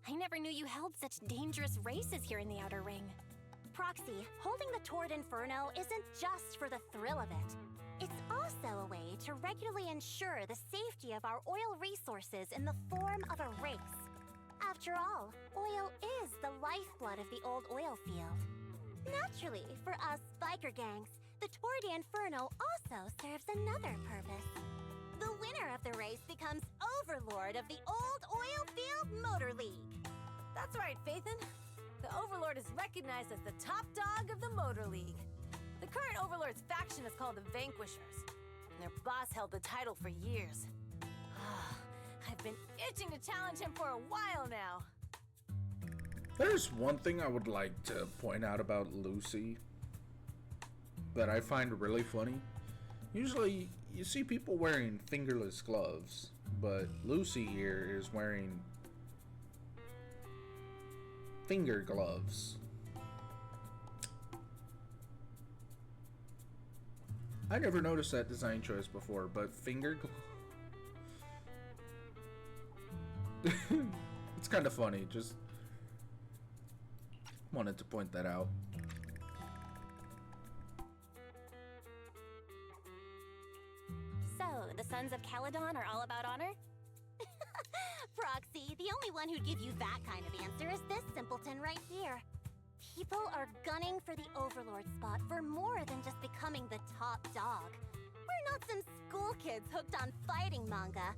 I never knew you held such dangerous races here in the Outer Ring. Proxy, holding the Tour De Inferno isn't just for the thrill of it. It's also a way to regularly ensure the safety of our oil resources in the form of a race. After all, oil is the lifeblood of the old oil field. Naturally, for us biker gangs, the Tour De Inferno also serves another purpose. The winner of the race becomes overlord of the old oil field motor league. That's right, Phaethon. The Overlord is recognized as the top dog of the Motor League. The current Overlord's faction is called the Vanquishers, and their boss held the title for years. I've been itching to challenge him for a while now. There's one thing I would like to point out about Lucy that I find really funny. Usually, you see people wearing fingerless gloves, but Lucy here is wearing finger gloves. I never noticed that design choice before, but finger it's kind of funny, just wanted to point that out. So, the Sons of Caledon are all about honor? Proxy, the only one who'd give you that kind of answer is this simpleton right here. People are gunning for the Overlord spot for more than just becoming the top dog. We're not some school kids hooked on fighting manga.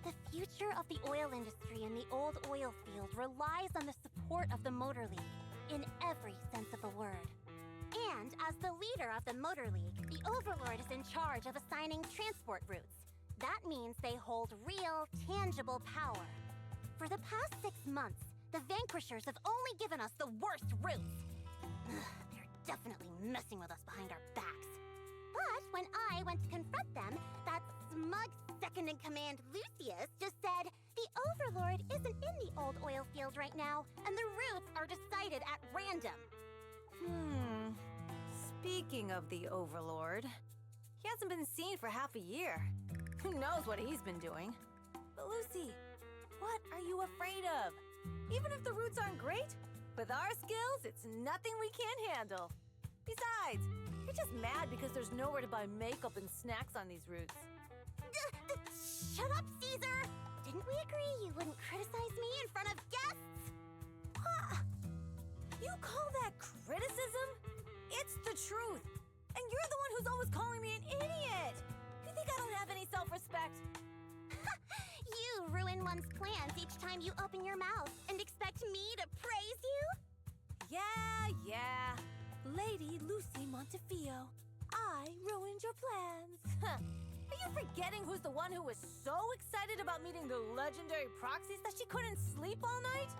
The future of the oil industry in the old oil field relies on the support of the Motor League, in every sense of the word. And as the leader of the Motor League, the Overlord is in charge of assigning transport routes. That means they hold real, tangible power. For the past 6 months, the Vanquishers have only given us the worst routes. They're definitely messing with us behind our backs. But when I went to confront them, that smug second-in-command Lucius just said the Overlord isn't in the old oil field right now, and the routes are decided at random. Speaking of the Overlord, he hasn't been seen for half a year. Who knows what he's been doing? But Lucy, what are you afraid of? Even if the routes aren't great, with our skills, it's nothing we can't handle. Besides, you're just mad because there's nowhere to buy makeup and snacks on these routes. Shut up, Caesar! Didn't we agree you wouldn't criticize me in front of guests? Huh? You call that criticism? It's the truth. And you're the one who's always calling me an idiot. You think I don't have any self-respect? You ruin one's plans each time you open your mouth and expect me to praise you? Yeah. Lady Lucy Montefiore, I ruined your plans. Are you forgetting who's the one who was so excited about meeting the legendary proxies that she couldn't sleep all night?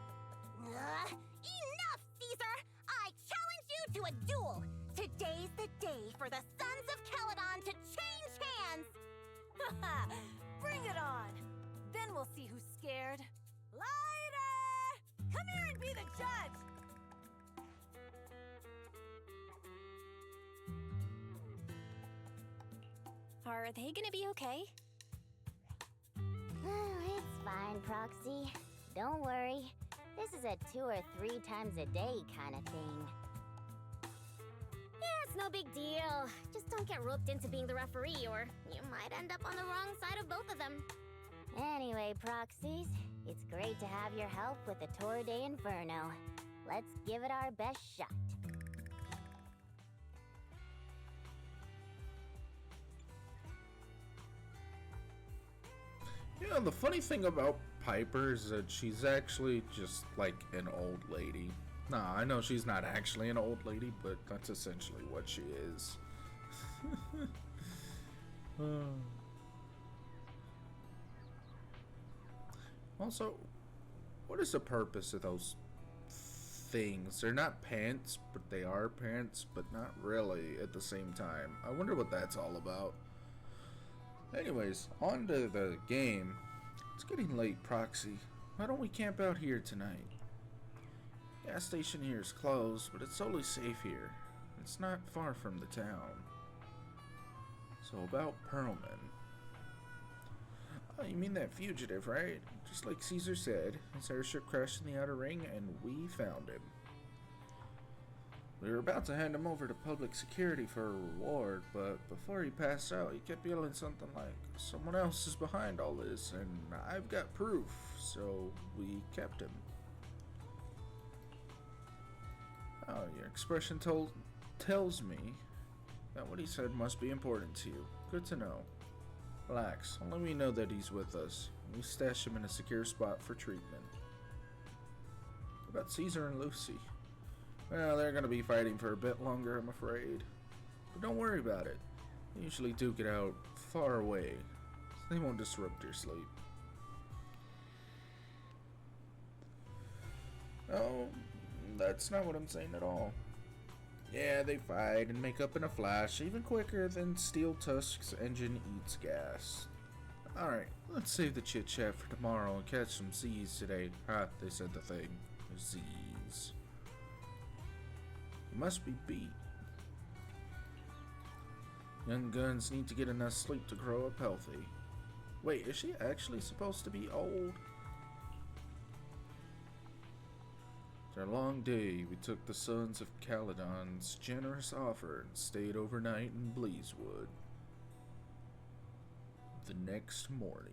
Enough, Caesar! I challenge you to a duel! Today's the day for the Sons of Caledon to change hands! Bring it on! Then we'll see who's scared. Lighter! Come here and be the judge! Are they gonna be okay? It's fine, Proxy. Don't worry. This is a 2 or 3 times a day kind of thing. Yeah, it's no big deal. Just don't get roped into being the referee, or you might end up on the wrong side of both of them. Anyway, Proxies, it's great to have your help with the Tour De Inferno. Let's give it our best shot. You know, the funny thing about Piper is that she's actually just like an old lady. Nah, I know she's not actually an old lady, but that's essentially what she is. Also, what is the purpose of those things? They're not pants, but they are pants, but not really at the same time. I wonder what that's all about. Anyways, on to the game. It's getting late, Proxy. Why don't we camp out here tonight? Gas station here is closed, but it's totally safe here. It's not far from the town. So about Pearlman. Oh, you mean that fugitive, right? Just like Caesar said, his airship crashed in the outer ring and we found him. We were about to hand him over to public security for a reward, but before he passed out, he kept yelling something like, "Someone else is behind all this, and I've got proof," so we kept him. Oh, your expression tells me that what he said must be important to you. Good to know. Relax. Let me know that he's with us. We stash him in a secure spot for treatment. What about Caesar and Lucy? Well, they're gonna be fighting for a bit longer, I'm afraid. But don't worry about it. They usually duke it out far away, so they won't disrupt your sleep. No, that's not what I'm saying at all. Yeah, they fight and make up in a flash, even quicker than Steel Tusk's engine eats gas. Alright, let's save the chit-chat for tomorrow and catch some Z's today. Ha, they said the thing. Z's. You must be beat. Young guns need to get enough sleep to grow up healthy. Wait, is she actually supposed to be old? After a long day, we took the Sons of Caledon's generous offer and stayed overnight in Bleasewood. The next morning.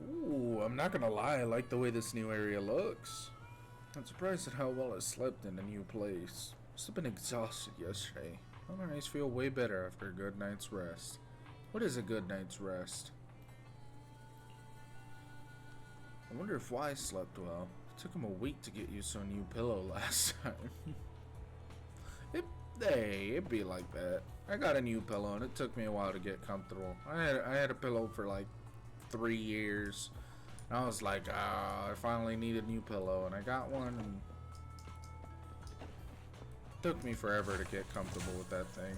Ooh, I'm not gonna lie, I like the way this new area looks. I'm surprised at how well I slept in a new place. Must have been exhausted yesterday. My eyes feel way better after a good night's rest. What is a good night's rest? I wonder if Wise slept well. It took him a week to get used to a new pillow last time. It'd be like that. I got a new pillow and it took me a while to get comfortable. I had a pillow for like 3 years. And I was like, I finally need a new pillow, and I got one, and it took me forever to get comfortable with that thing.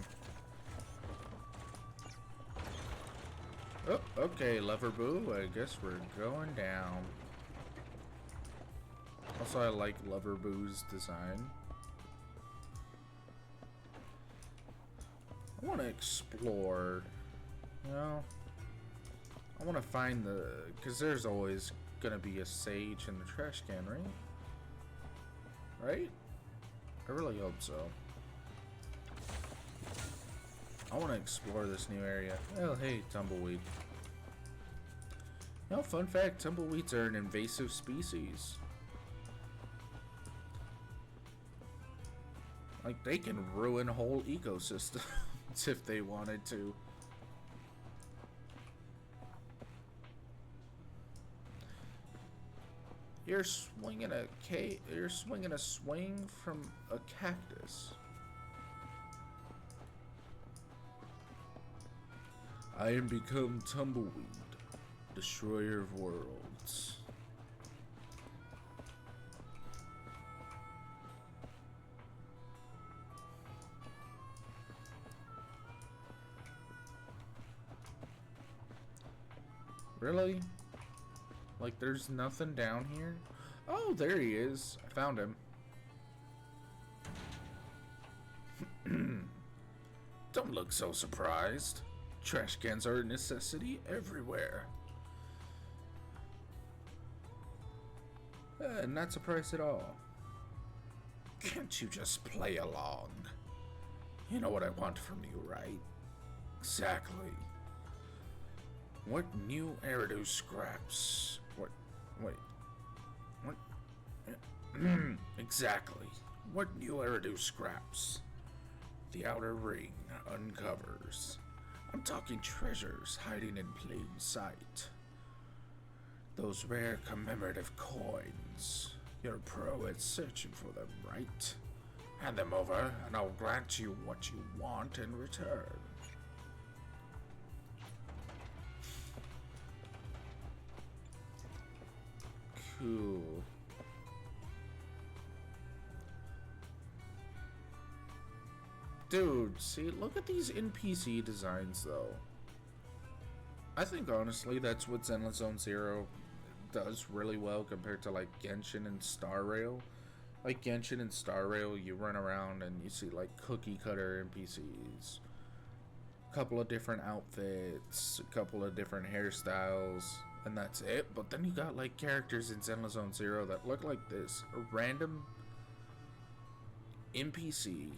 Oh, okay, Lover Boo, I guess we're going down. Also, I like Lover Boo's design. I want to explore, you know? I want to find because there's always gonna be a sage in the trash can, right? Right? I really hope so. I want to explore this new area. Well, hey, tumbleweed. No, fun fact, tumbleweeds are an invasive species. Like, they can ruin whole ecosystems if they wanted to. You're swinging a swing from a cactus. I am become Tumbleweed, destroyer of worlds. Really? Like, there's nothing down here? Oh, there he is. I found him. Don't look so surprised. Trash cans are a necessity everywhere. Not surprised at all. Can't you just play along? You know what I want from you, right? Exactly. What new Eridu scraps? Wait. What? Exactly. What new Eridu scraps? The outer ring uncovers. I'm talking treasures hiding in plain sight. Those rare commemorative coins. You're a pro at searching for them, right? Hand them over, and I'll grant you what you want in return. Cool. Dude, see, look at these NPC designs, though. I think, honestly, that's what Zenless Zone Zero does really well compared to, like, Genshin and Star Rail. Like, Genshin and Star Rail, you run around and you see, like, cookie-cutter NPCs. A couple of different outfits, a couple of different hairstyles, and that's it. But then you got, like, characters in Zenless Zone Zero that look like this. A random NPC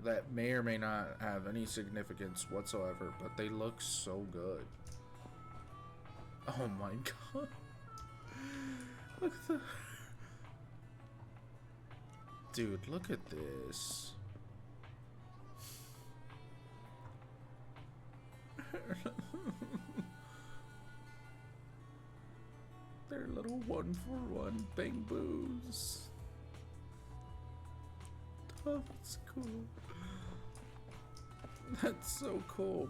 that may or may not have any significance whatsoever, but they look so good. Oh my god. Look at the... Dude, look at this. They're little 1-for-1 bang boos. Oh, that's cool. That's so cool.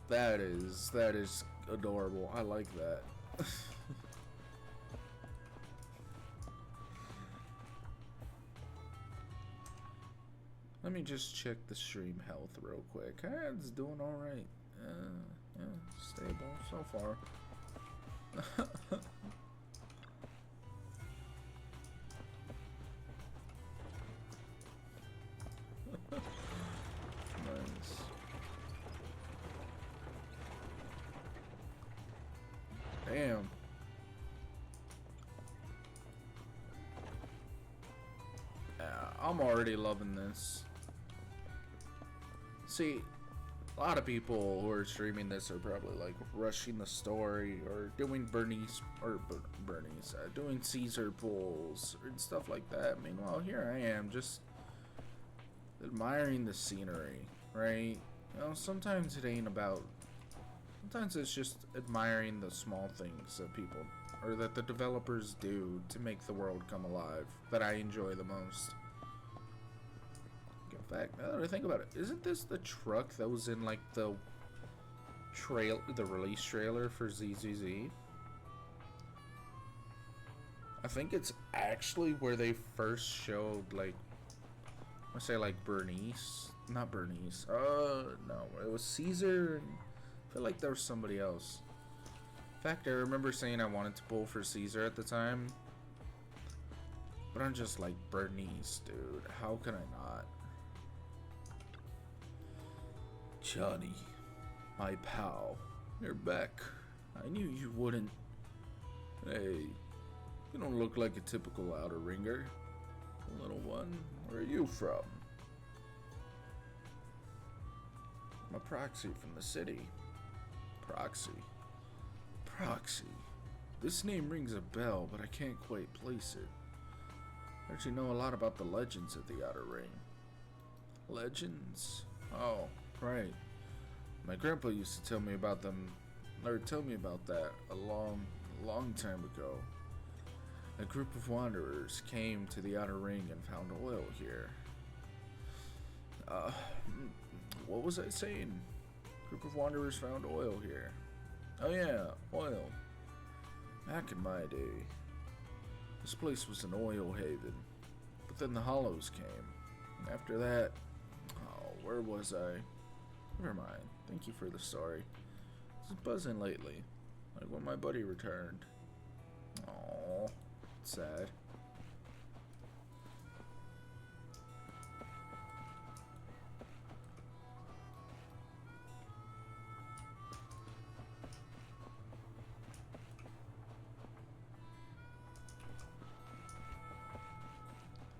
That is adorable. I like that. Let me just check the stream health real quick. It's doing alright. Yeah, stable so far. Nice. Damn. I'm already loving this. See, a lot of people who are streaming this are probably like rushing the story or doing Burnice doing Caesar pulls and stuff like that. Meanwhile, here I am just admiring the scenery, right? You know, sometimes it ain't about. Sometimes it's just admiring the small things that people or that the developers do to make the world come alive that I enjoy the most. In fact, now that I think about it, isn't this the truck that was in like the release trailer for ZZZ? I think it's actually where they first showed like, I say like Burnice, not Burnice. No, it was Caesar. And I feel like there was somebody else. In fact, I remember saying I wanted to pull for Caesar at the time, but I'm just like, Burnice, dude. How can I not? Johnny, my pal, you're back. I knew you wouldn't. Hey, you don't look like a typical outer ringer. Little one, where are you from? I'm a proxy from the city. Proxy. This name rings a bell, but I can't quite place it. I actually know a lot about the legends of the Outer Ring. Legends? Oh, right. My grandpa used to tell me about them, or tell me about that a long time ago. A group of wanderers came to the Outer Ring and found oil here. What was I saying? Group of wanderers found oil here. Oh yeah, oil. Back in my day, this place was an oil haven. But then the Hollows came. And after that, where was I? Never mind. Thank you for the story. This is buzzing lately. Like when my buddy returned. Aww. Sad.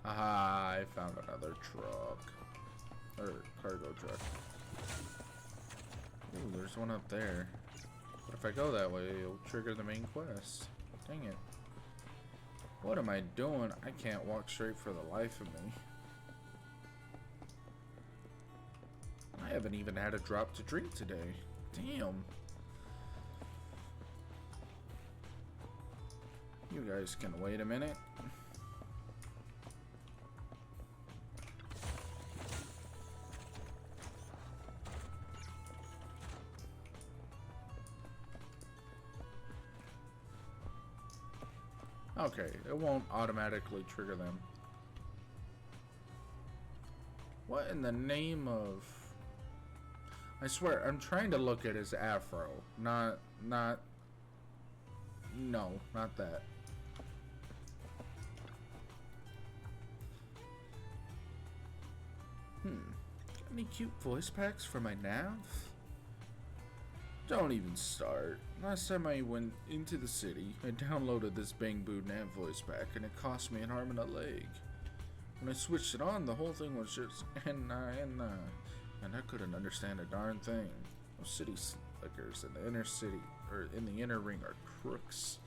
Aha, I found another truck. Or cargo truck. Ooh, there's one up there. But if I go that way, it'll trigger the main quest. Dang it. What am I doing? I can't walk straight for the life of me. I haven't even had a drop to drink today. Damn. You guys can wait a minute. Okay, it won't automatically trigger them. What in the name of... I swear, I'm trying to look at his afro. No, not that. Got any cute voice packs for my nav? Don't even start. Last time I went into the city, I downloaded this Bang Boo Nav voice pack and it cost me an arm and a leg. When I switched it on, the whole thing was just and I couldn't understand a darn thing. Those city slickers in the inner city, or in the inner ring, are crooks.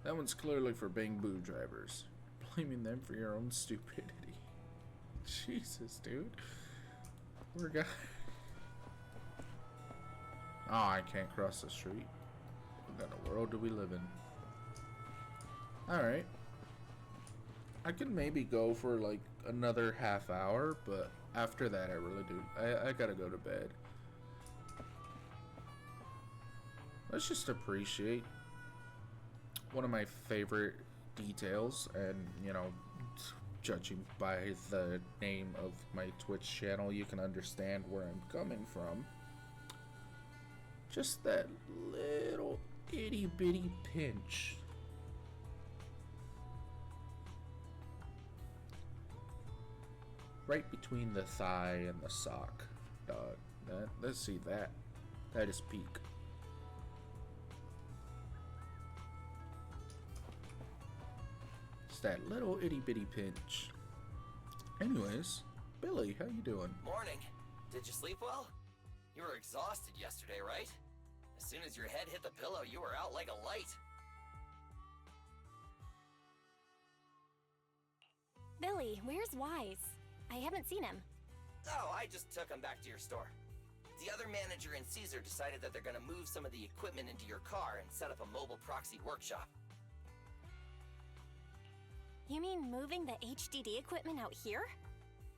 That one's clearly for Bang Boo drivers. Blaming them for your own stupidity. Jesus, dude. Poor guy. Oh, I can't cross the street. What kind of world do we live in? Alright. I can maybe go for like another half hour, but after that I really do. I gotta go to bed. Let's just appreciate one of my favorite details, and you know, judging by the name of my Twitch channel, you can understand where I'm coming from. Just that little itty bitty pinch. Right between the thigh and the sock, dog. Let's see that. That is peak. It's that little itty bitty pinch. Anyways, Billy, how you doing? Morning. Did you sleep well? You were exhausted yesterday, right? As soon as your head hit the pillow, you were out like a light. Billy, where's Wise? I haven't seen him. Oh, I just took him back to your store. The other manager and Caesar decided that they're gonna move some of the equipment into your car and set up a mobile proxy workshop. You mean moving the HDD equipment out here?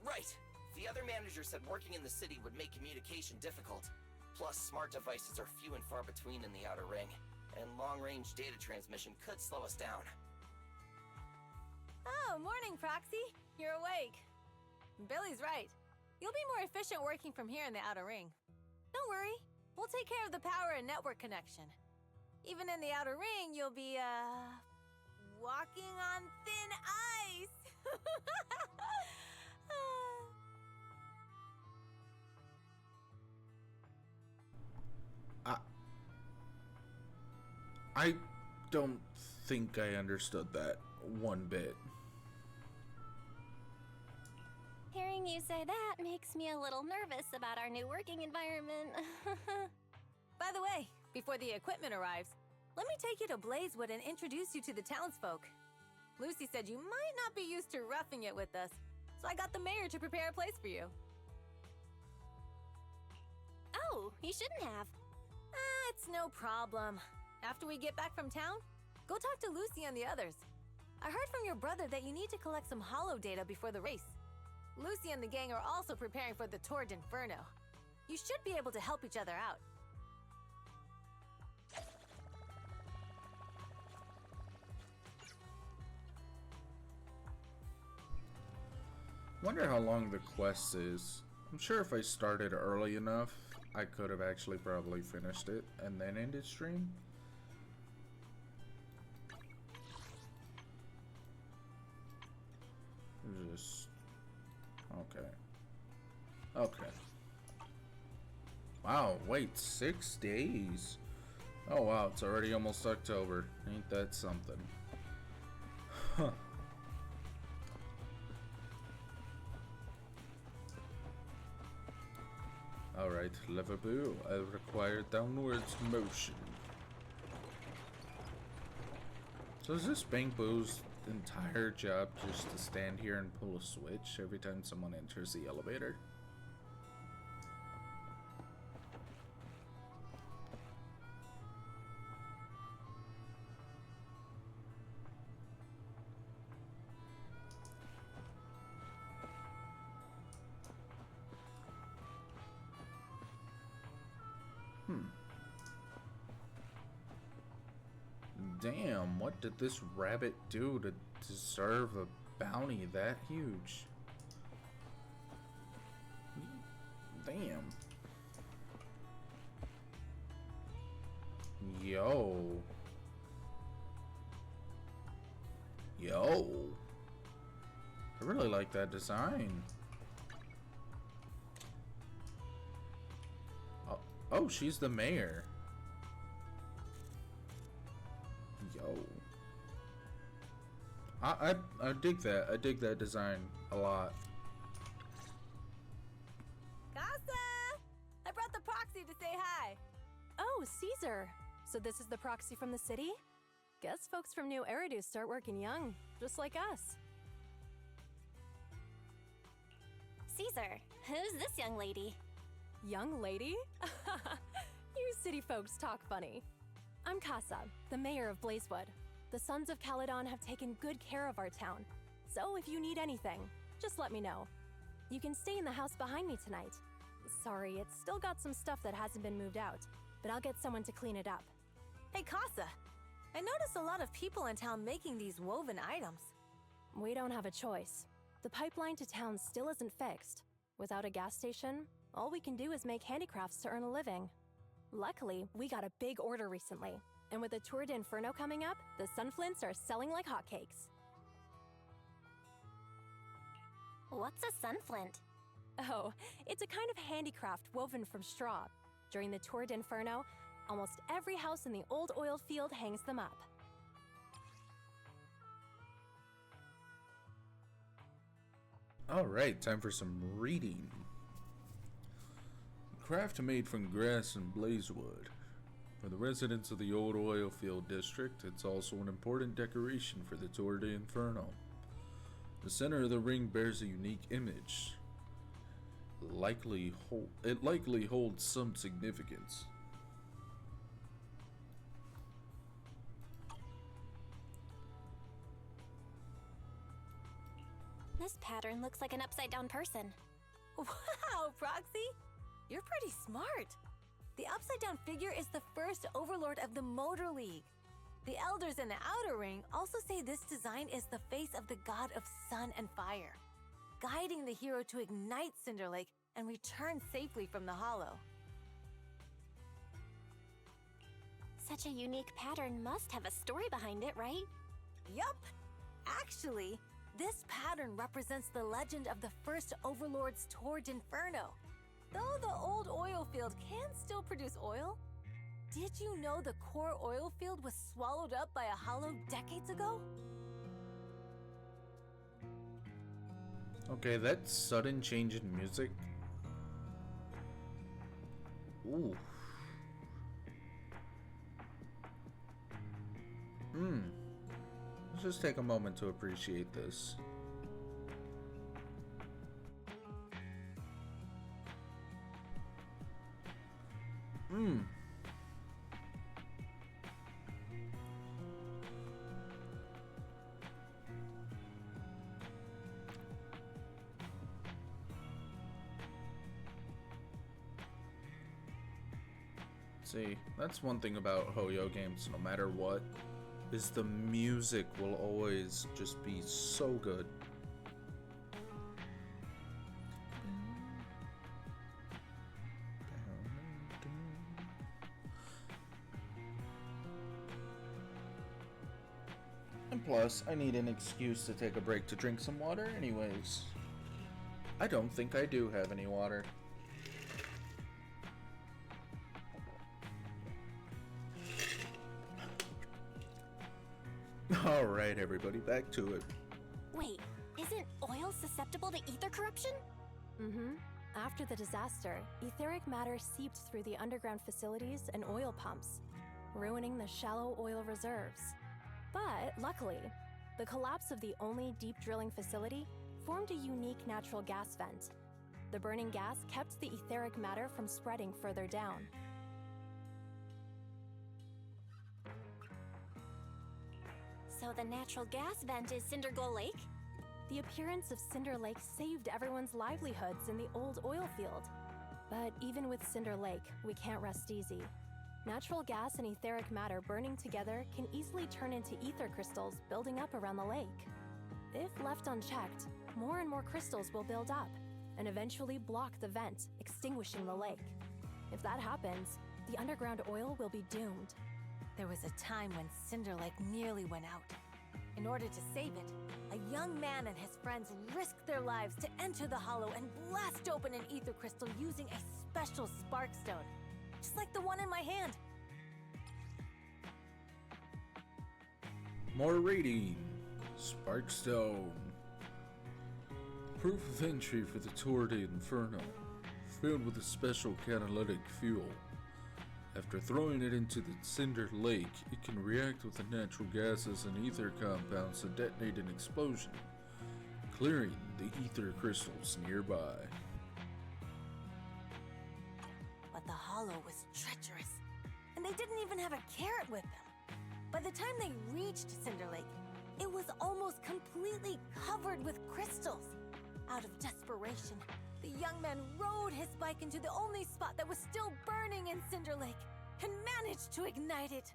Right. The other manager said working in the city would make communication difficult. Plus, smart devices are few and far between in the Outer Ring, and long-range data transmission could slow us down. Oh, morning, Proxy. You're awake. Billy's right. You'll be more efficient working from here in the Outer Ring. Don't worry. We'll take care of the power and network connection. Even in the Outer Ring, you'll be, walking on thin ice. I don't think I understood that one bit. Hearing you say that makes me a little nervous about our new working environment. By the way, before the equipment arrives, let me take you to Blazewood and introduce you to the townsfolk. Lucy said you might not be used to roughing it with us, so I got the mayor to prepare a place for you. Oh, you shouldn't have. It's no problem. After we get back from town, go talk to Lucy and the others. I heard from your brother that you need to collect some holo data before the race. Lucy and the gang are also preparing for the Tour De Inferno. You should be able to help each other out. Wonder how long the quest is. I'm sure if I started early enough, I could have actually probably finished it and then ended stream. Just okay. Okay. Wow, wait, 6 days. Oh wow, it's already almost October. Ain't that something? Huh. Alright, Leverboo, I require downwards motion. So is this Bang Boo's entire job just to stand here and pull a switch every time someone enters the elevator? Damn, what did this rabbit do to deserve a bounty that huge? Damn. Yo. Yo. I really like that design. Oh, she's the mayor. Yo. I dig that. I dig that design a lot. Casa! I brought the proxy to say hi. Oh, Caesar. So this is the proxy from the city? Guess folks from New Eridu start working young, just like us. Caesar, who's this young lady? Young lady? You city folks talk funny. I'm Casa, the mayor of Blazewood. The Sons of Caledon have taken good care of our town. So if you need anything, just let me know. You can stay in the house behind me tonight. Sorry, it's still got some stuff that hasn't been moved out, but I'll get someone to clean it up. Hey, Casa. I noticed a lot of people in town making these woven items. We don't have a choice. The pipeline to town still isn't fixed. Without a gas station, all we can do is make handicrafts to earn a living. Luckily, we got a big order recently, and with the Tour De Inferno coming up, the sunflints are selling like hotcakes. What's a sunflint? Oh, it's a kind of handicraft woven from straw. During the Tour De Inferno, almost every house in the old oil field hangs them up. Alright, time for some reading. Craft made from grass and blazewood. For the residents of the old oil field district, it's also an important decoration for the Tour De Inferno. The center of the ring bears a unique image. It likely holds some significance. This pattern looks like an upside-down person. Wow, Proxy! You're pretty smart. The upside-down figure is the first overlord of the Motor League. The elders in the Outer Ring also say this design is the face of the god of sun and fire, guiding the hero to ignite Cinder Lake and return safely from the Hollow. Such a unique pattern must have a story behind it, right? Yup! Actually, this pattern represents the legend of the first Overlord's Tour De Inferno. Though the old oil field can still produce oil, did you know the core oil field was swallowed up by a hollow decades ago? Okay, that sudden change in music. Ooh. Let's just take a moment to appreciate this. See, that's one thing about Hoyo games, no matter what, is the music will always just be so good. And plus, I need an excuse to take a break to drink some water anyways. I don't think I do have any water. Alright, everybody, back to it. Wait, isn't oil susceptible to ether corruption? Mm-hmm. After the disaster, etheric matter seeped through the underground facilities and oil pumps, ruining the shallow oil reserves. But luckily, the collapse of the only deep drilling facility formed a unique natural gas vent. The burning gas kept the etheric matter from spreading further down. So the natural gas vent is Cinderglow Lake? The appearance of Cinder Lake saved everyone's livelihoods in the old oil field. But even with Cinder Lake, we can't rest easy. Natural gas and etheric matter burning together can easily turn into ether crystals building up around the lake. If left unchecked, more and more crystals will build up and eventually block the vent, extinguishing the lake. If that happens, the underground oil will be doomed. There was a time when Cinder Lake nearly went out. In order to save it, a young man and his friends risked their lives to enter the hollow and blast open an ether crystal using a special spark stone. just like the one in my hand. More reading. Sparkstone. Proof of entry for the Tour De Inferno. Filled with a special catalytic fuel. After throwing it into the Cinder Lake, it can react with the natural gases and ether compounds to detonate an explosion, clearing the ether crystals nearby. But the hollow was treacherous, and they didn't even have a carrot with them. By the time they reached Cinder Lake, it was almost completely covered with crystals. Out of desperation, the young man rode his bike into the only spot that was still burning in Cinder Lake and managed to ignite it.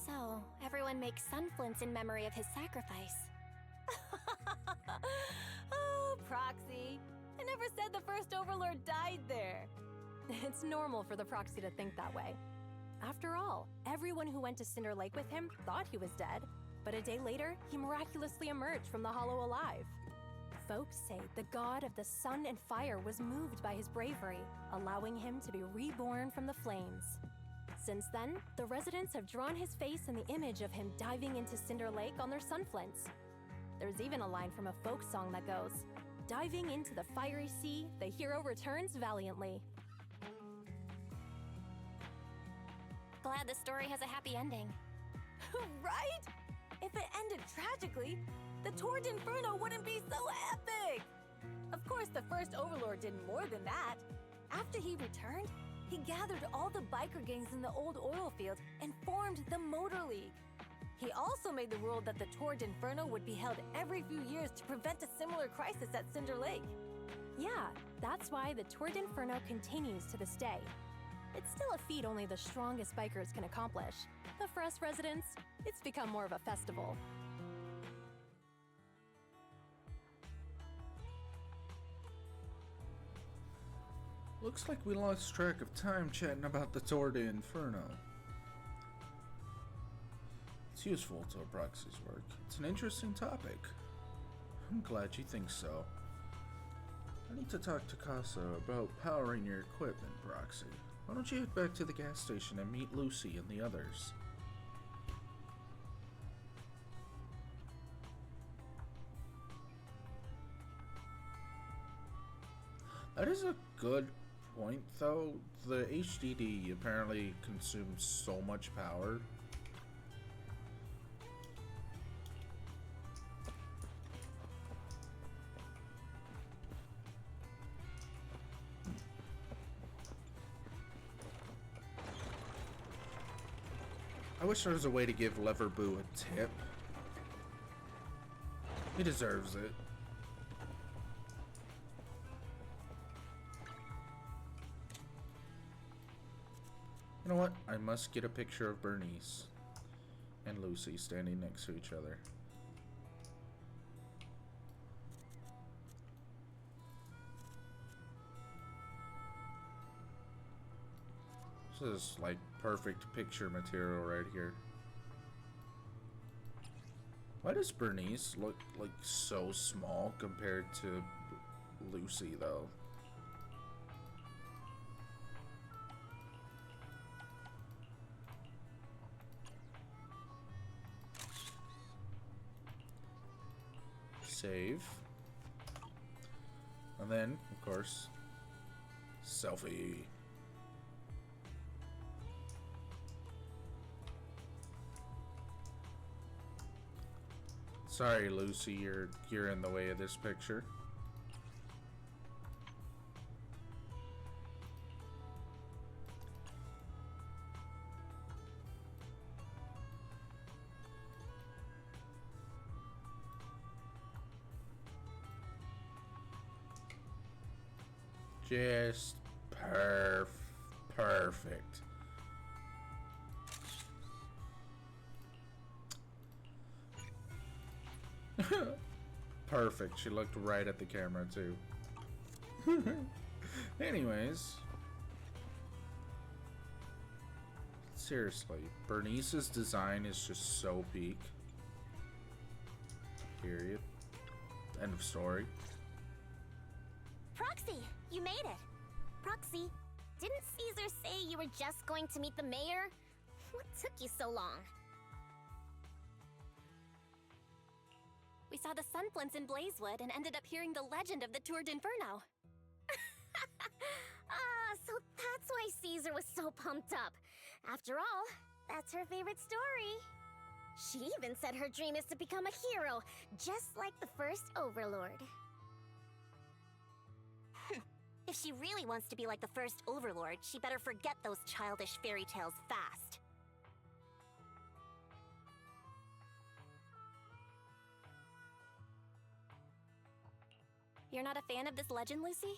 So, everyone makes sunflints in memory of his sacrifice. Oh, Proxy. I never said the first Overlord died there. It's normal for the Proxy to think that way. After all, everyone who went to Cinder Lake with him thought he was dead, but a day later, he miraculously emerged from the hollow alive. Folks say the god of the sun and fire was moved by his bravery, allowing him to be reborn from the flames. Since then, the residents have drawn his face in the image of him diving into Cinder Lake on their sunflints. There's even a line from a folk song that goes, "Diving into the fiery sea, the hero returns valiantly." Glad the story has a happy ending. Right? If it ended tragically, the Tour De Inferno wouldn't be so epic! Of course, the first Overlord did more than that. After he returned, he gathered all the biker gangs in the old oil field and formed the Motor League. He also made the rule that the Tour De Inferno would be held every few years to prevent a similar crisis at Cinder Lake. Yeah, that's why the Tour De Inferno continues to this day. It's still a feat only the strongest bikers can accomplish, but for us residents, it's become more of a festival. Looks like we lost track of time chatting about the Tour De Inferno. It's useful to a Proxy's work. It's an interesting topic. I'm glad you think so. I need to talk to Casa about powering your equipment, Proxy. Why don't you head back to the gas station and meet Lucy and the others? That is a good point, though. The HDD apparently consumes so much power. I wish there was a way to give Leverboo a tip. He deserves it. You know what? I must get a picture of Burnice and Lucy standing next to each other. This is like perfect picture material right here. Why does Burnice look like so small compared to Lucy though? Save. And then, of course, selfie. Sorry, Lucy, you're in the way of this picture. Just perfect. Perfect. She looked right at the camera too. Anyways, seriously, Burnice's design is just so peak. Period. End of story. Proxy, you made it. Proxy, didn't Caesar say you were just going to meet the mayor? What took you so long? We saw the Sunflints in Blazewood and ended up hearing the legend of the Tour De Inferno. So that's why Caesar was so pumped up. After all, that's her favorite story. She even said her dream is to become a hero, just like the first Overlord. If she really wants to be like the first Overlord, she better forget those childish fairy tales fast. You're not a fan of this legend, Lucy?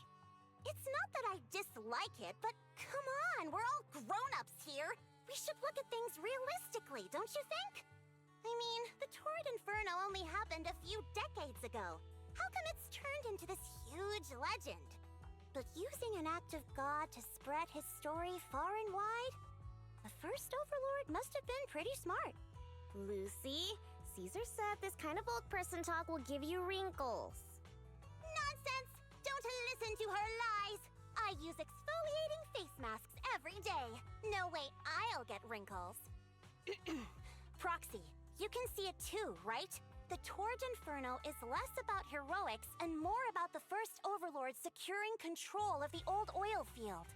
It's not that I dislike it, but come on, we're all grown-ups here. We should look at things realistically, don't you think? I mean, the Tour De Inferno only happened a few decades ago. How come it's turned into this huge legend? But using an act of God to spread his story far and wide? The first Overlord must have been pretty smart. Lucy, Caesar said this kind of old person talk will give you wrinkles. Nonsense! Don't listen to her lies! I use exfoliating face masks every day. No way I'll get wrinkles. Proxy, you can see it too, right? The Tour De Inferno is less about heroics and more about the first Overlord securing control of the old oil field.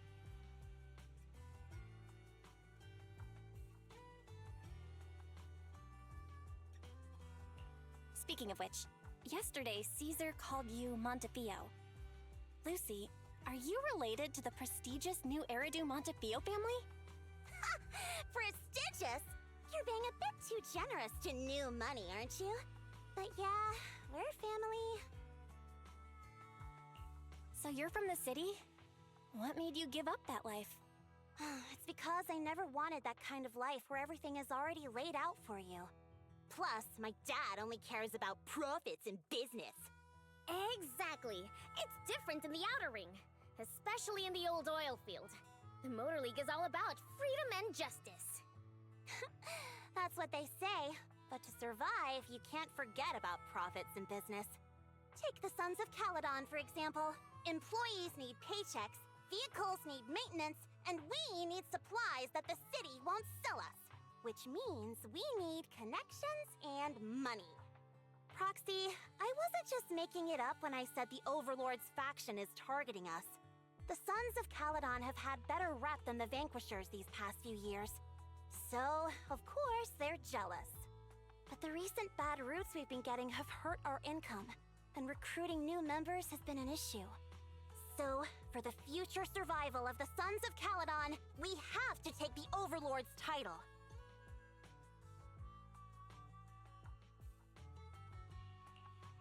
Speaking of which, yesterday Caesar called you Montefiore. Lucy, are you related to the prestigious new Eridu Montefiore family? Prestigious? You're being a bit too generous to new money, aren't you? But yeah, we're family. So you're from the city? What made you give up that life? It's because I never wanted that kind of life where everything is already laid out for you. Plus, my dad only cares about profits and business. Exactly. It's different in the Outer Ring, especially in the old oil field. The Motor League is all about freedom and justice. That's what they say, but to survive, you can't forget about profits and business. Take the Sons of Caledon, for example. Employees need paychecks, vehicles need maintenance, and we need supplies that the city won't sell us. Which means we need connections and money. Proxy, I wasn't just making it up when I said the Overlord's faction is targeting us. The Sons of Caledon have had better rep than the Vanquishers these past few years. So, of course, they're jealous. But the recent bad routes we've been getting have hurt our income, and recruiting new members has been an issue. So, for the future survival of the Sons of Caledon, we have to take the Overlord's title.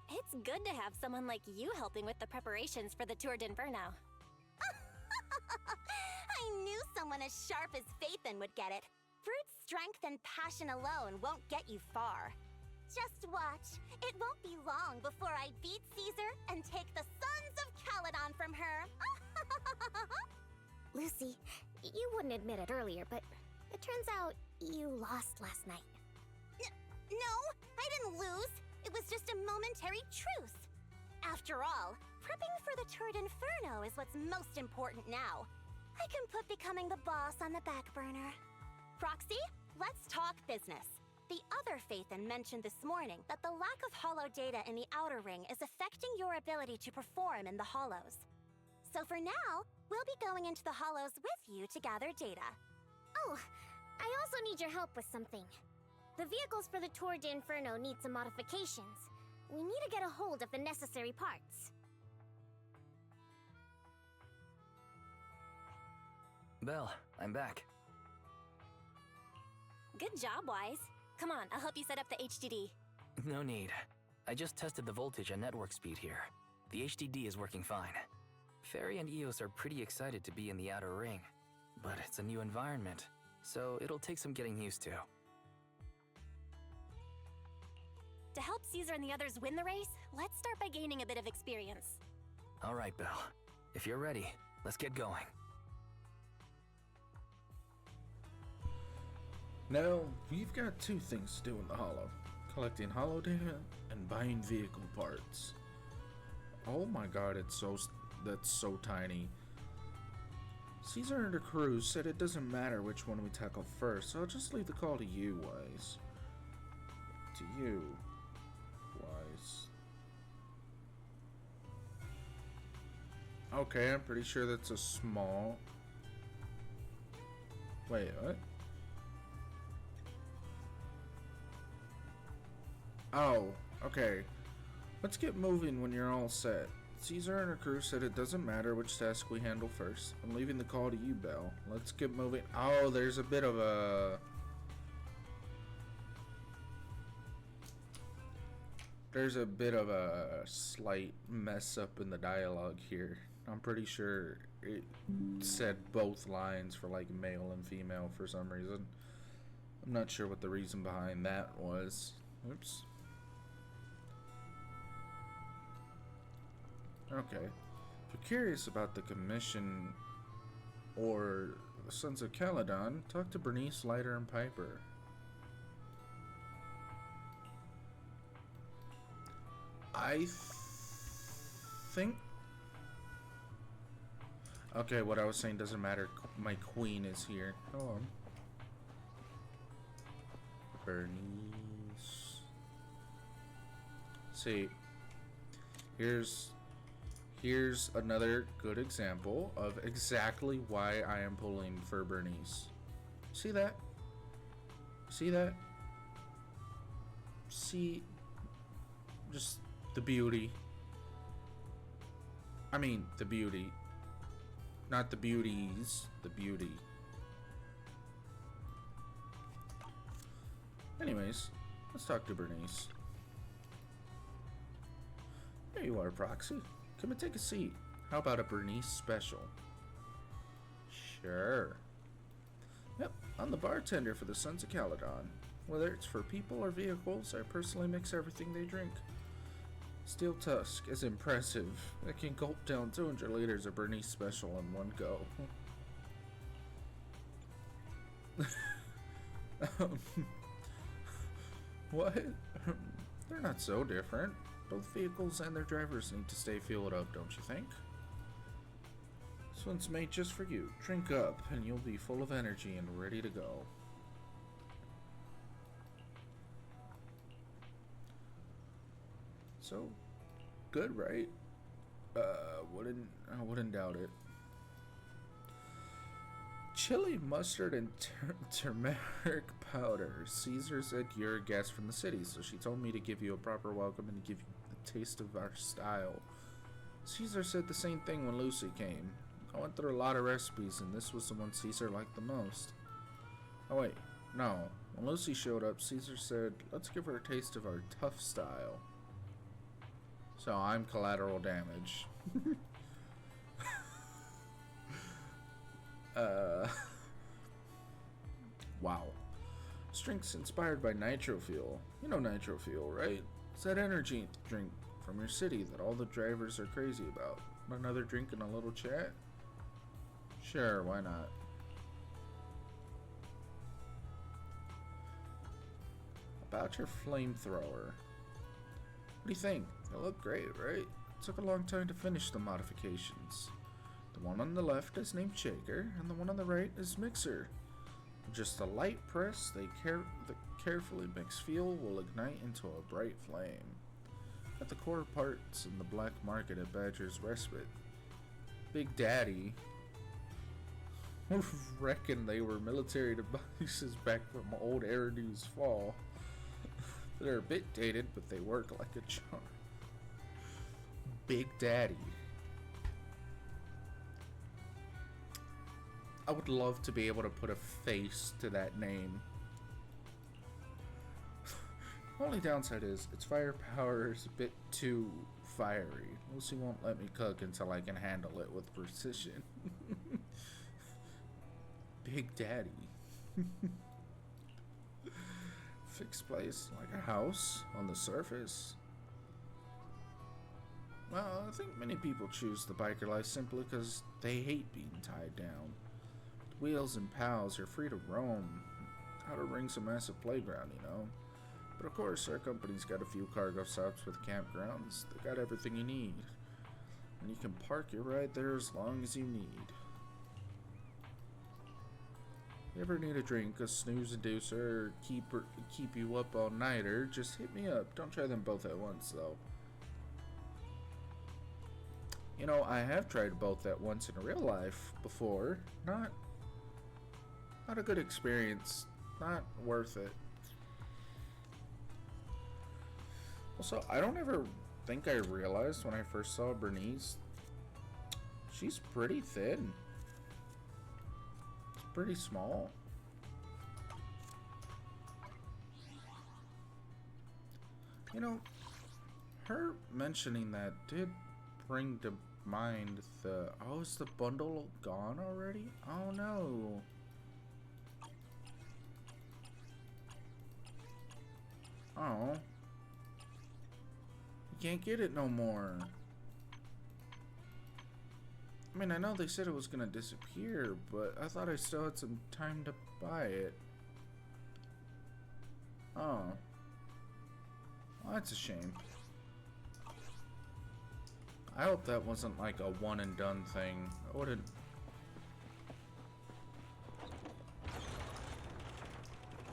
It's good to have someone like you helping with the preparations for the Tour De Inferno. I knew someone as sharp as Phaethon would get it. Brute strength and passion alone won't get you far. Just watch. It won't be long before I beat Caesar and take the Sons of Caledon from her. Lucy, you wouldn't admit it earlier, but it turns out you lost last night. No, I didn't lose. It was just a momentary truce. After all, prepping for the Tour De Inferno is what's most important now. I can put becoming the boss on the back burner. Proxy, let's talk business. The other Phaethon mentioned this morning that the lack of hollow data in the Outer Ring is affecting your ability to perform in the hollows. So for now, we'll be going into the hollows with you to gather data. Oh, I also need your help with something. The vehicles for the Tour De Inferno need some modifications. We need to get a hold of the necessary parts. Belle, I'm back. Good job, Wise. Come on, I'll help you set up the HDD. No need. I just tested the voltage and network speed here. The HDD is working fine. Fairy and Eos are pretty excited to be in the Outer Ring, but it's a new environment, so it'll take some getting used to. To help Caesar and the others win the race, let's start by gaining a bit of experience. All right, Belle. If you're ready, let's get going. Now, we've got two things to do in the Hollow. Collecting hollow data and buying vehicle parts. Oh my god, that's so tiny. Caesar and her crew said it doesn't matter which one we tackle first, so I'll just leave the call to you, Wise. To you, Wise. Okay, I'm pretty sure that's a small... Wait, what? Oh, okay. Let's get moving when you're all set. Caesar and her crew said it doesn't matter which task we handle first. I'm leaving the call to you, Belle. Let's get moving. Oh, there's a bit of a... There's a bit of a slight mess up in the dialogue here. I'm pretty sure it said both lines for like male and female for some reason. I'm not sure what the reason behind that was. Oops. Okay. If you're curious about the commission or the Sons of Caledon, talk to Burnice, Lighter, and Piper. I think... Okay, what I was saying doesn't matter. My queen is here. Hold on. Burnice. See, here's another good example of exactly why I am pulling for Burnice. See that? See that? See just the beauty. I mean, the beauty. Not the beauties, the beauty. Anyways, let's talk to Burnice. There you are, Proxy. Come and take a seat. How about a Burnice special? Sure. Yep, I'm the bartender for the Sons of Caledon. Whether it's for people or vehicles, I personally mix everything they drink. Steel Tusk is impressive. It can gulp down 200 liters of Burnice special in one go. What? They're not so different. Both vehicles and their drivers need to stay fueled up, don't you think? This one's made just for you. Drink up, and you'll be full of energy and ready to go. So, good, right? I wouldn't doubt it. Chili mustard and turmeric powder. Caesar said you're a guest from the city, so she told me to give you a proper welcome and give you a taste of our style. Caesar said the same thing when Lucy came. I went through a lot of recipes, and this was the one Caesar liked the most. Oh wait, no. When Lucy showed up, Caesar said, let's give her a taste of our tough style. So I'm collateral damage. Wow. This drink's inspired by nitro fuel. You know nitro fuel, right? It's that energy drink from your city that all the drivers are crazy about. Another drink and a little chat? Sure, why not? About your flamethrower. What do you think? They look great, right? It took a long time to finish the modifications. The one on the left is named Shaker, and the one on the right is Mixer. With just a light press, the carefully mixed fuel will ignite into a bright flame. At the core parts in the black market at Badger's Respite. Big Daddy reckon they were military devices back from old Eridu's fall. They're a bit dated, but they work like a charm. Big Daddy. I would love to be able to put a face to that name. Only downside is its firepower is a bit too fiery. Lucy won't let me cook until I can handle it with precision. Big Daddy. Fixed place like a house on the surface. Well, I think many people choose the biker life simply because they hate being tied down. With wheels and pals, you're free to roam. Outer Ring's a massive playground, you know. But of course, our company's got a few cargo stops with campgrounds. They got everything you need. And you can park your ride there as long as you need. You ever need a drink, a snooze inducer, or keep you up all nighter, just hit me up. Don't try them both at once, though. You know, I have tried both at once in real life before. Not a good experience. Not worth it. Also, I don't ever think I realized when I first saw Burnice, she's pretty thin. It's pretty small. You know, her mentioning that did bring to mind the... Oh, is the bundle gone already? Oh no. Oh. You can't get it no more. I mean, I know they said it was gonna disappear, but I thought I still had some time to buy it. Oh. Well, that's a shame. I hope that wasn't like a one and done thing. I wouldn't...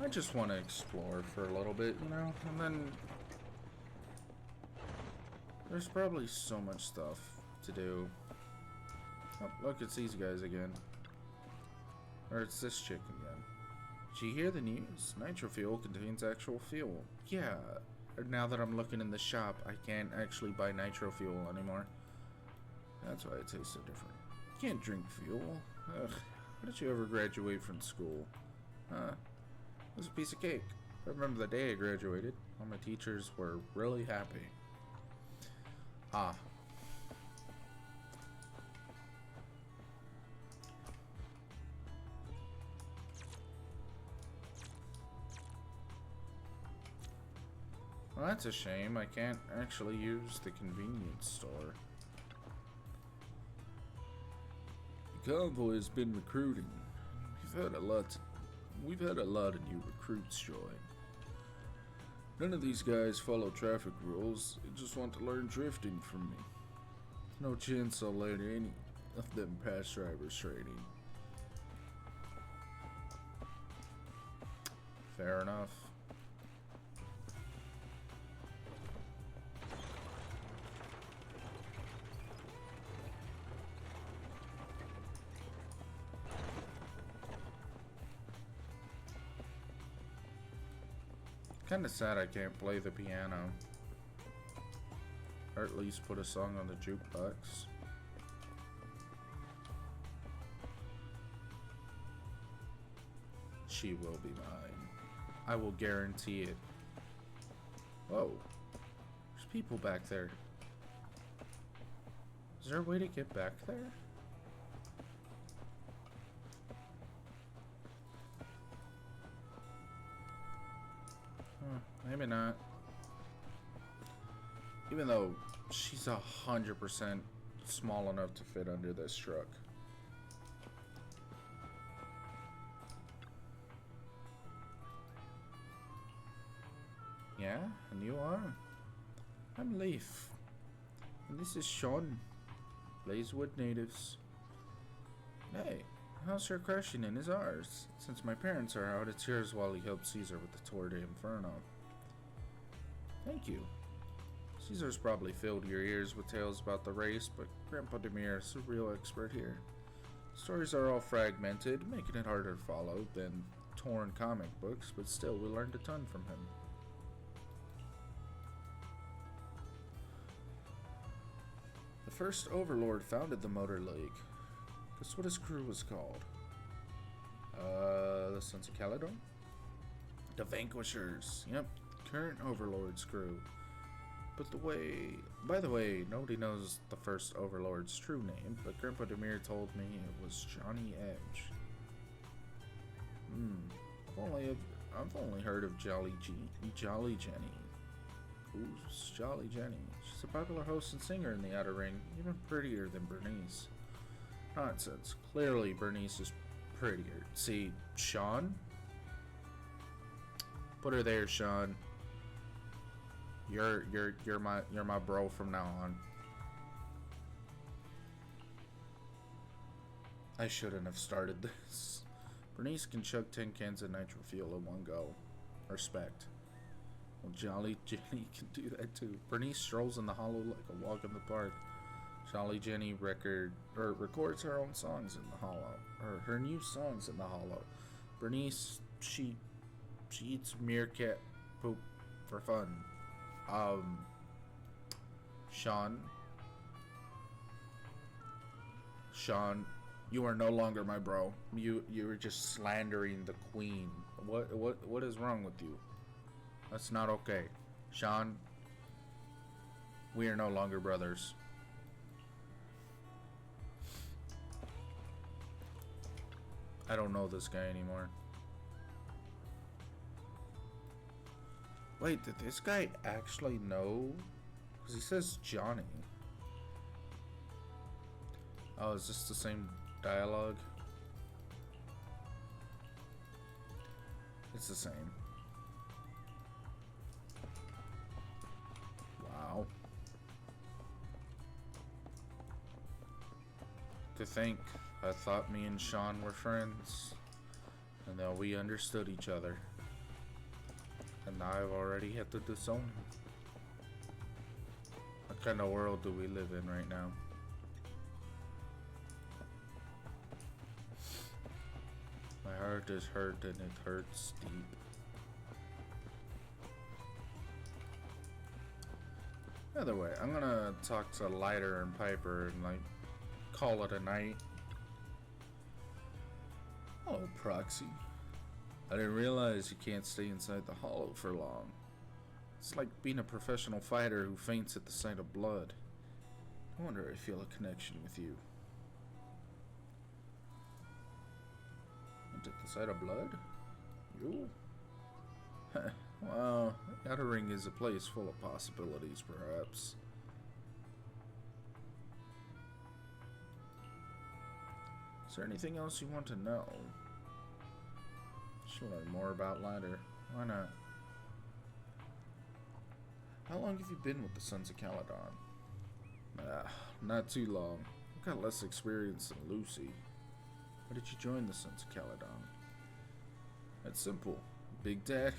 I just want to explore for a little bit, you know? And then... There's probably so much stuff to do. Oh, look, it's these guys again. Or it's this chick again. Did you hear the news? Nitro fuel contains actual fuel. Yeah. Now that I'm looking in the shop, I can't actually buy nitro fuel anymore. That's why it tastes so different. You can't drink fuel. Ugh. How did you ever graduate from school? It was a piece of cake. I remember the day I graduated. All my teachers were really happy. Ah. Well, that's a shame. I can't actually use the convenience store. The convoy has been recruiting. We've had a lot of new recruits join. None of these guys follow traffic rules. They just want to learn drifting from me. No chance I'll let any of them pass driver's training. Fair enough. Kinda sad I can't play the piano. Or at least put a song on the jukebox. She will be mine. I will guarantee it. Whoa. There's people back there. Is there a way to get back there? Maybe not. Even though she's 100% small enough to fit under this truck. Yeah, and you are. I'm Leaf. And this is Sean. Blazewood natives. Hey, how's her crushing in is ours? Since my parents are out, it's yours while he helps Caesar with the Tour De Inferno. Thank you. Caesar's probably filled your ears with tales about the race, but Grandpa Demir is a real expert here. Stories are all fragmented, making it harder to follow than torn comic books, but still we learned a ton from him. The first Overlord founded the Motor League. Guess what his crew was called? The Sons of Caledon? The Vanquishers. Yep. Current Overlord's crew. By the way, nobody knows the first Overlord's true name, but Grandpa Demir told me it was Johnny Edge. I've only heard of Jolly Jenny. Who's Jolly Jenny? She's a popular host and singer in the Outer Ring, even prettier than Burnice. Nonsense. Clearly Burnice is prettier. See, Sean? Put her there, Sean. You're my bro from now on. I shouldn't have started this. Burnice can chug 10 cans of nitro fuel in one go. Respect. Well, Jolly Jenny can do that too. Burnice strolls in the hollow like a walk in the park. Jolly Jenny records her own songs in the hollow. Or her new songs in the hollow. Burnice, she eats meerkat poop for fun. Sean, you are no longer my bro. You were just slandering the queen. What is wrong with you? That's not okay. Sean, we are no longer brothers. I don't know this guy anymore. Wait, did this guy actually know? Because he says Johnny. Oh, is this the same dialogue? It's the same. Wow. To think, I thought me and Sean were friends, and that we understood each other. And now I've already had to disown him. What kind of world do we live in right now? My heart is hurt and it hurts deep. Either way, I'm gonna talk to Lighter and Piper and like call it a night. Oh, Proxy. I didn't realize you can't stay inside the hollow for long. It's like being a professional fighter who faints at the sight of blood. I wonder if I feel a connection with you. And at the sight of blood? You? Well, Outer Ring is a place full of possibilities, perhaps. Is there anything else you want to know? Should learn more about Lighter. Why not? How long have you been with the Sons of Caledon? Not too long. I've got less experience than Lucy. Why did you join the Sons of Caledon? That's simple. Big Daddy.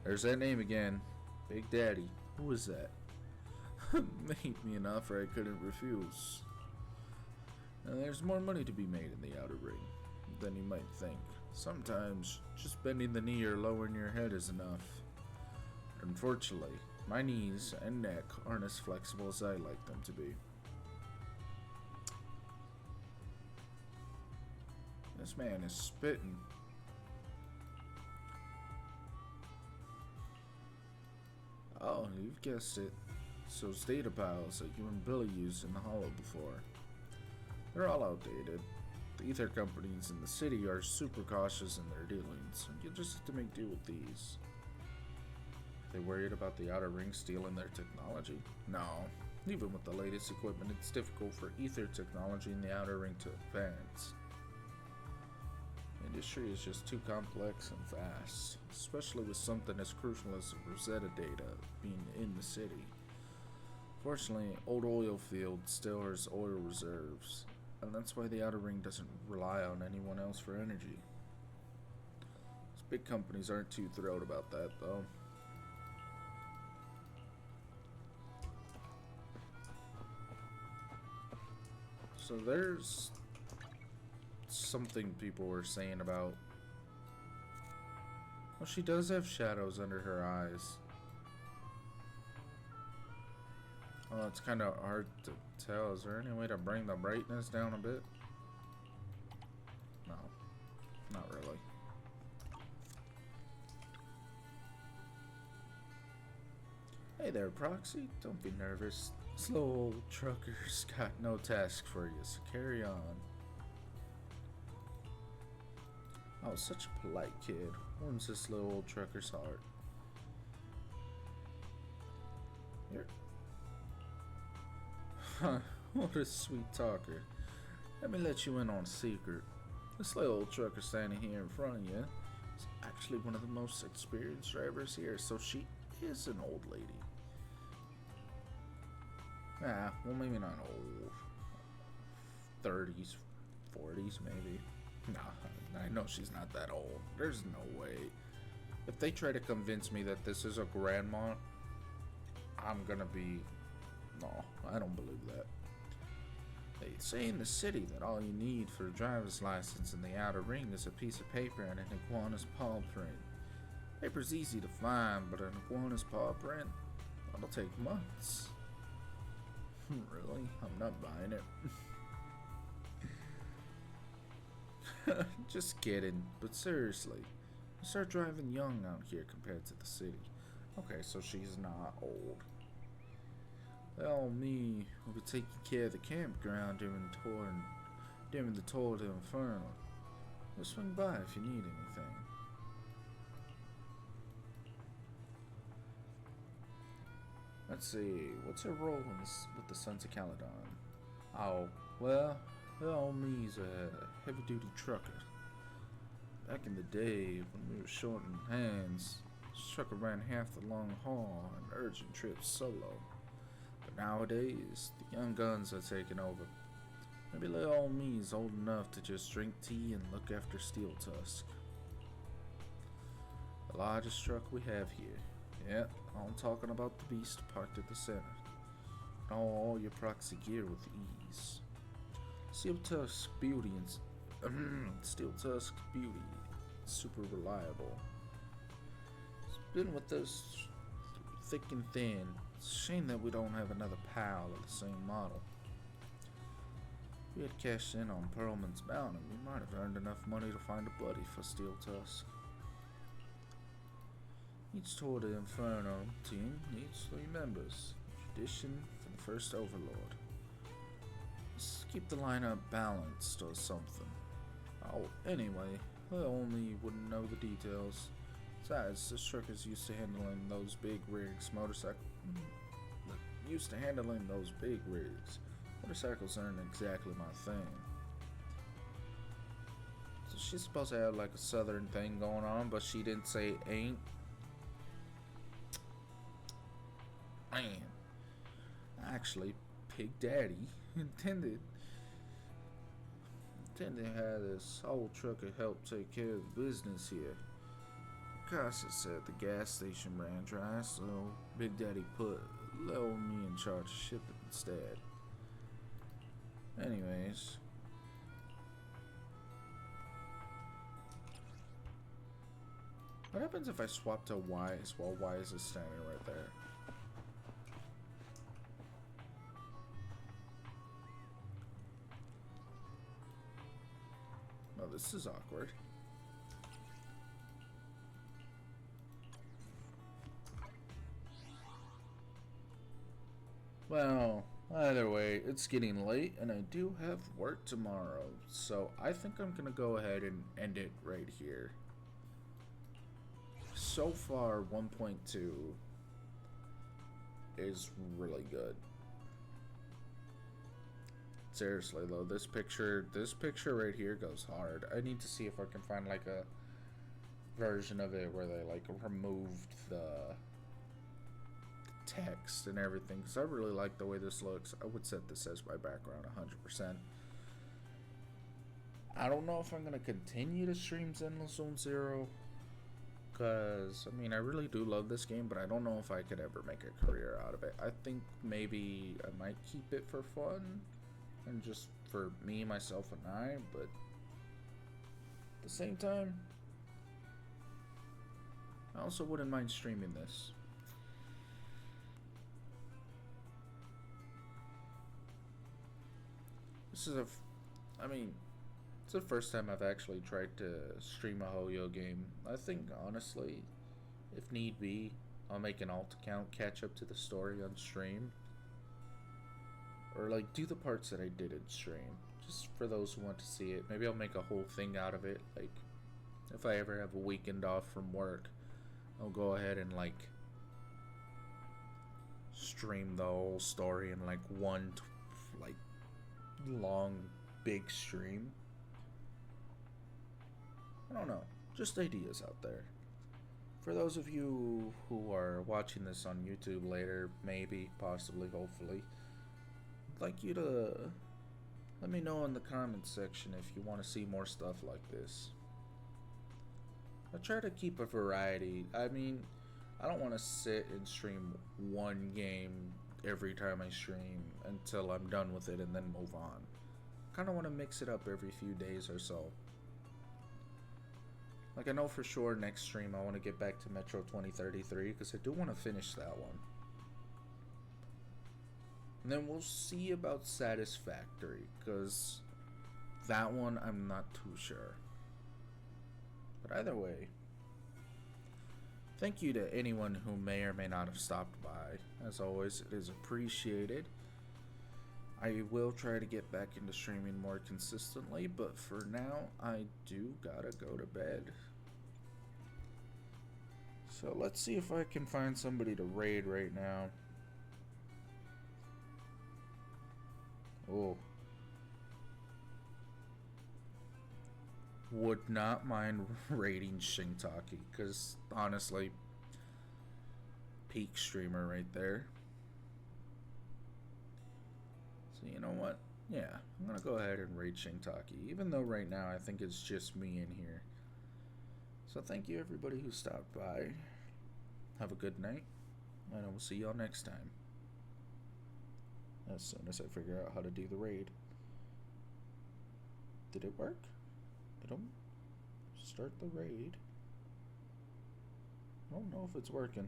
There's that name again. Big Daddy. Who was that? Made me an offer I couldn't refuse. Now, there's more money to be made in the Outer Ring than you might think. Sometimes, just bending the knee or lowering your head is enough. Unfortunately, my knees and neck aren't as flexible as I like them to be. This man is spitting. Oh, you've guessed it. It's those data piles that you and Billy used in the hollow before. They're all outdated. The ether companies in the city are super cautious in their dealings, and you just have to make do with these. They worried about the Outer Ring stealing their technology? No. Even with the latest equipment, it's difficult for ether technology in the Outer Ring to advance. The industry is just too complex and fast, especially with something as crucial as the Rosetta data being in the city. Fortunately, old oil field still has oil reserves, and that's why the Outer Ring doesn't rely on anyone else for energy. These big companies aren't too thrilled about that, though. So there's something people were saying about... Well, she does have shadows under her eyes. Oh, it's kind of hard to tell. Is there any way to bring the brightness down a bit? No, not really. Hey there, Proxy. Don't be nervous. Slow old trucker's got no task for you, so carry on. Oh, such a polite kid. Warms this little old trucker's heart. Here. Huh, what a sweet talker. Let me let you in on a secret. This little old trucker standing here in front of you is actually one of the most experienced drivers here, so she is an old lady. Well, maybe not old. 30s, 40s, maybe. Nah, I know she's not that old. There's no way. If they try to convince me that this is a grandma, I'm gonna be... No, I don't believe that. They say in the city that all you need for a driver's license in the outer ring is a piece of paper and an iguana's paw print. Paper's easy to find, but an iguana's paw print? That'll take months. Really? I'm not buying it. Just kidding, but seriously. You start driving young out here compared to the city. Okay, so she's not old. Well, me will be taking care of the campground during the Tour De Inferno. Just swing by if you need anything. Let's see, what's her role with the Sons of Caledon? Oh, well, me's a heavy-duty trucker. Back in the day, when we were short in hands, this trucker ran half the long haul and urgent trips solo. But nowadays, the young guns are taking over. Maybe little old me's old enough to just drink tea and look after Steel Tusk. The largest truck we have here. Yeah, I'm talking about the beast parked at the center. And all your proxy gear with ease. Steel Tusk beauty super reliable. It's been with us thick and thin. It's a shame that we don't have another pal of the same model. If we had cashed in on Perlman's bounty, we might have earned enough money to find a buddy for Steel Tusk. Each Tour De Inferno team needs 3 members. Tradition for the first Overlord. Let's keep the lineup balanced or something. Oh, anyway, I only wouldn't know the details. Besides, this trucker's used to handling those big rigs. Motorcycles aren't exactly my thing. So she's supposed to have like a southern thing going on, but she didn't say ain't. Man, actually, Big Daddy intended to have this old trucker help take care of the business here. Casa said the gas station ran dry, so Big Daddy put little me in charge of shipping instead. Anyways, what happens if I swap to Wise while Wise is standing right there? Oh, this is awkward. Well, either way, it's getting late and I do have work tomorrow, so I think I'm gonna go ahead and end it right here. So far, 1.2 is really good. Seriously though, this picture right here goes hard. I need to see if I can find like a version of it where they like removed the text and everything, because I really like the way this looks. I would set this as my background 100%. I don't know if I'm going to continue to stream Zenless Zone Zero, because, I mean, I really do love this game, but I don't know if I could ever make a career out of it. I think maybe I might keep it for fun, and just for me, myself, and I, but at the same time, I also wouldn't mind streaming this. This is it's the first time I've actually tried to stream a Hoyo game. I think, honestly, if need be, I'll make an alt account, catch up to the story on stream. Or, like, do the parts that I did in stream. Just for those who want to see it. Maybe I'll make a whole thing out of it. Like, if I ever have a weekend off from work, I'll go ahead and, like, stream the whole story in, like, one, like, long, big stream. I don't know. Just ideas out there. For those of you who are watching this on YouTube later, maybe, possibly, hopefully, I'd like you to Let me know in the comments section if you want to see more stuff like this. I try to keep a variety. I mean, I don't want to sit and stream one game every time I stream until I'm done with it and then move on. Kind of want to mix it up every few days or so. Like, I know for sure next stream I want to get back to Metro 2033 because I do want to finish that one. And then we'll see about Satisfactory, because that one I'm not too sure. But either way, thank you to anyone who may or may not have stopped by. As always, it is appreciated. I will try to get back into streaming more consistently, but for now, I do gotta go to bed. So let's see if I can find somebody to raid right now. Oh. Would not mind raiding Shintaki, because honestly, peak streamer right there. So you know what? Yeah, I'm gonna go ahead and raid Shintaki, even though right now I think it's just me in here. So thank you everybody who stopped by. Have a good night, and I will see y'all next time. As soon as I figure out how to do the raid. Did it work? I don't start the raid. I don't know if it's working.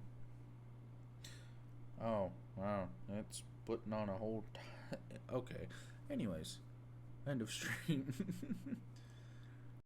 Oh, wow. It's putting on a whole... Okay. Anyways. End of stream.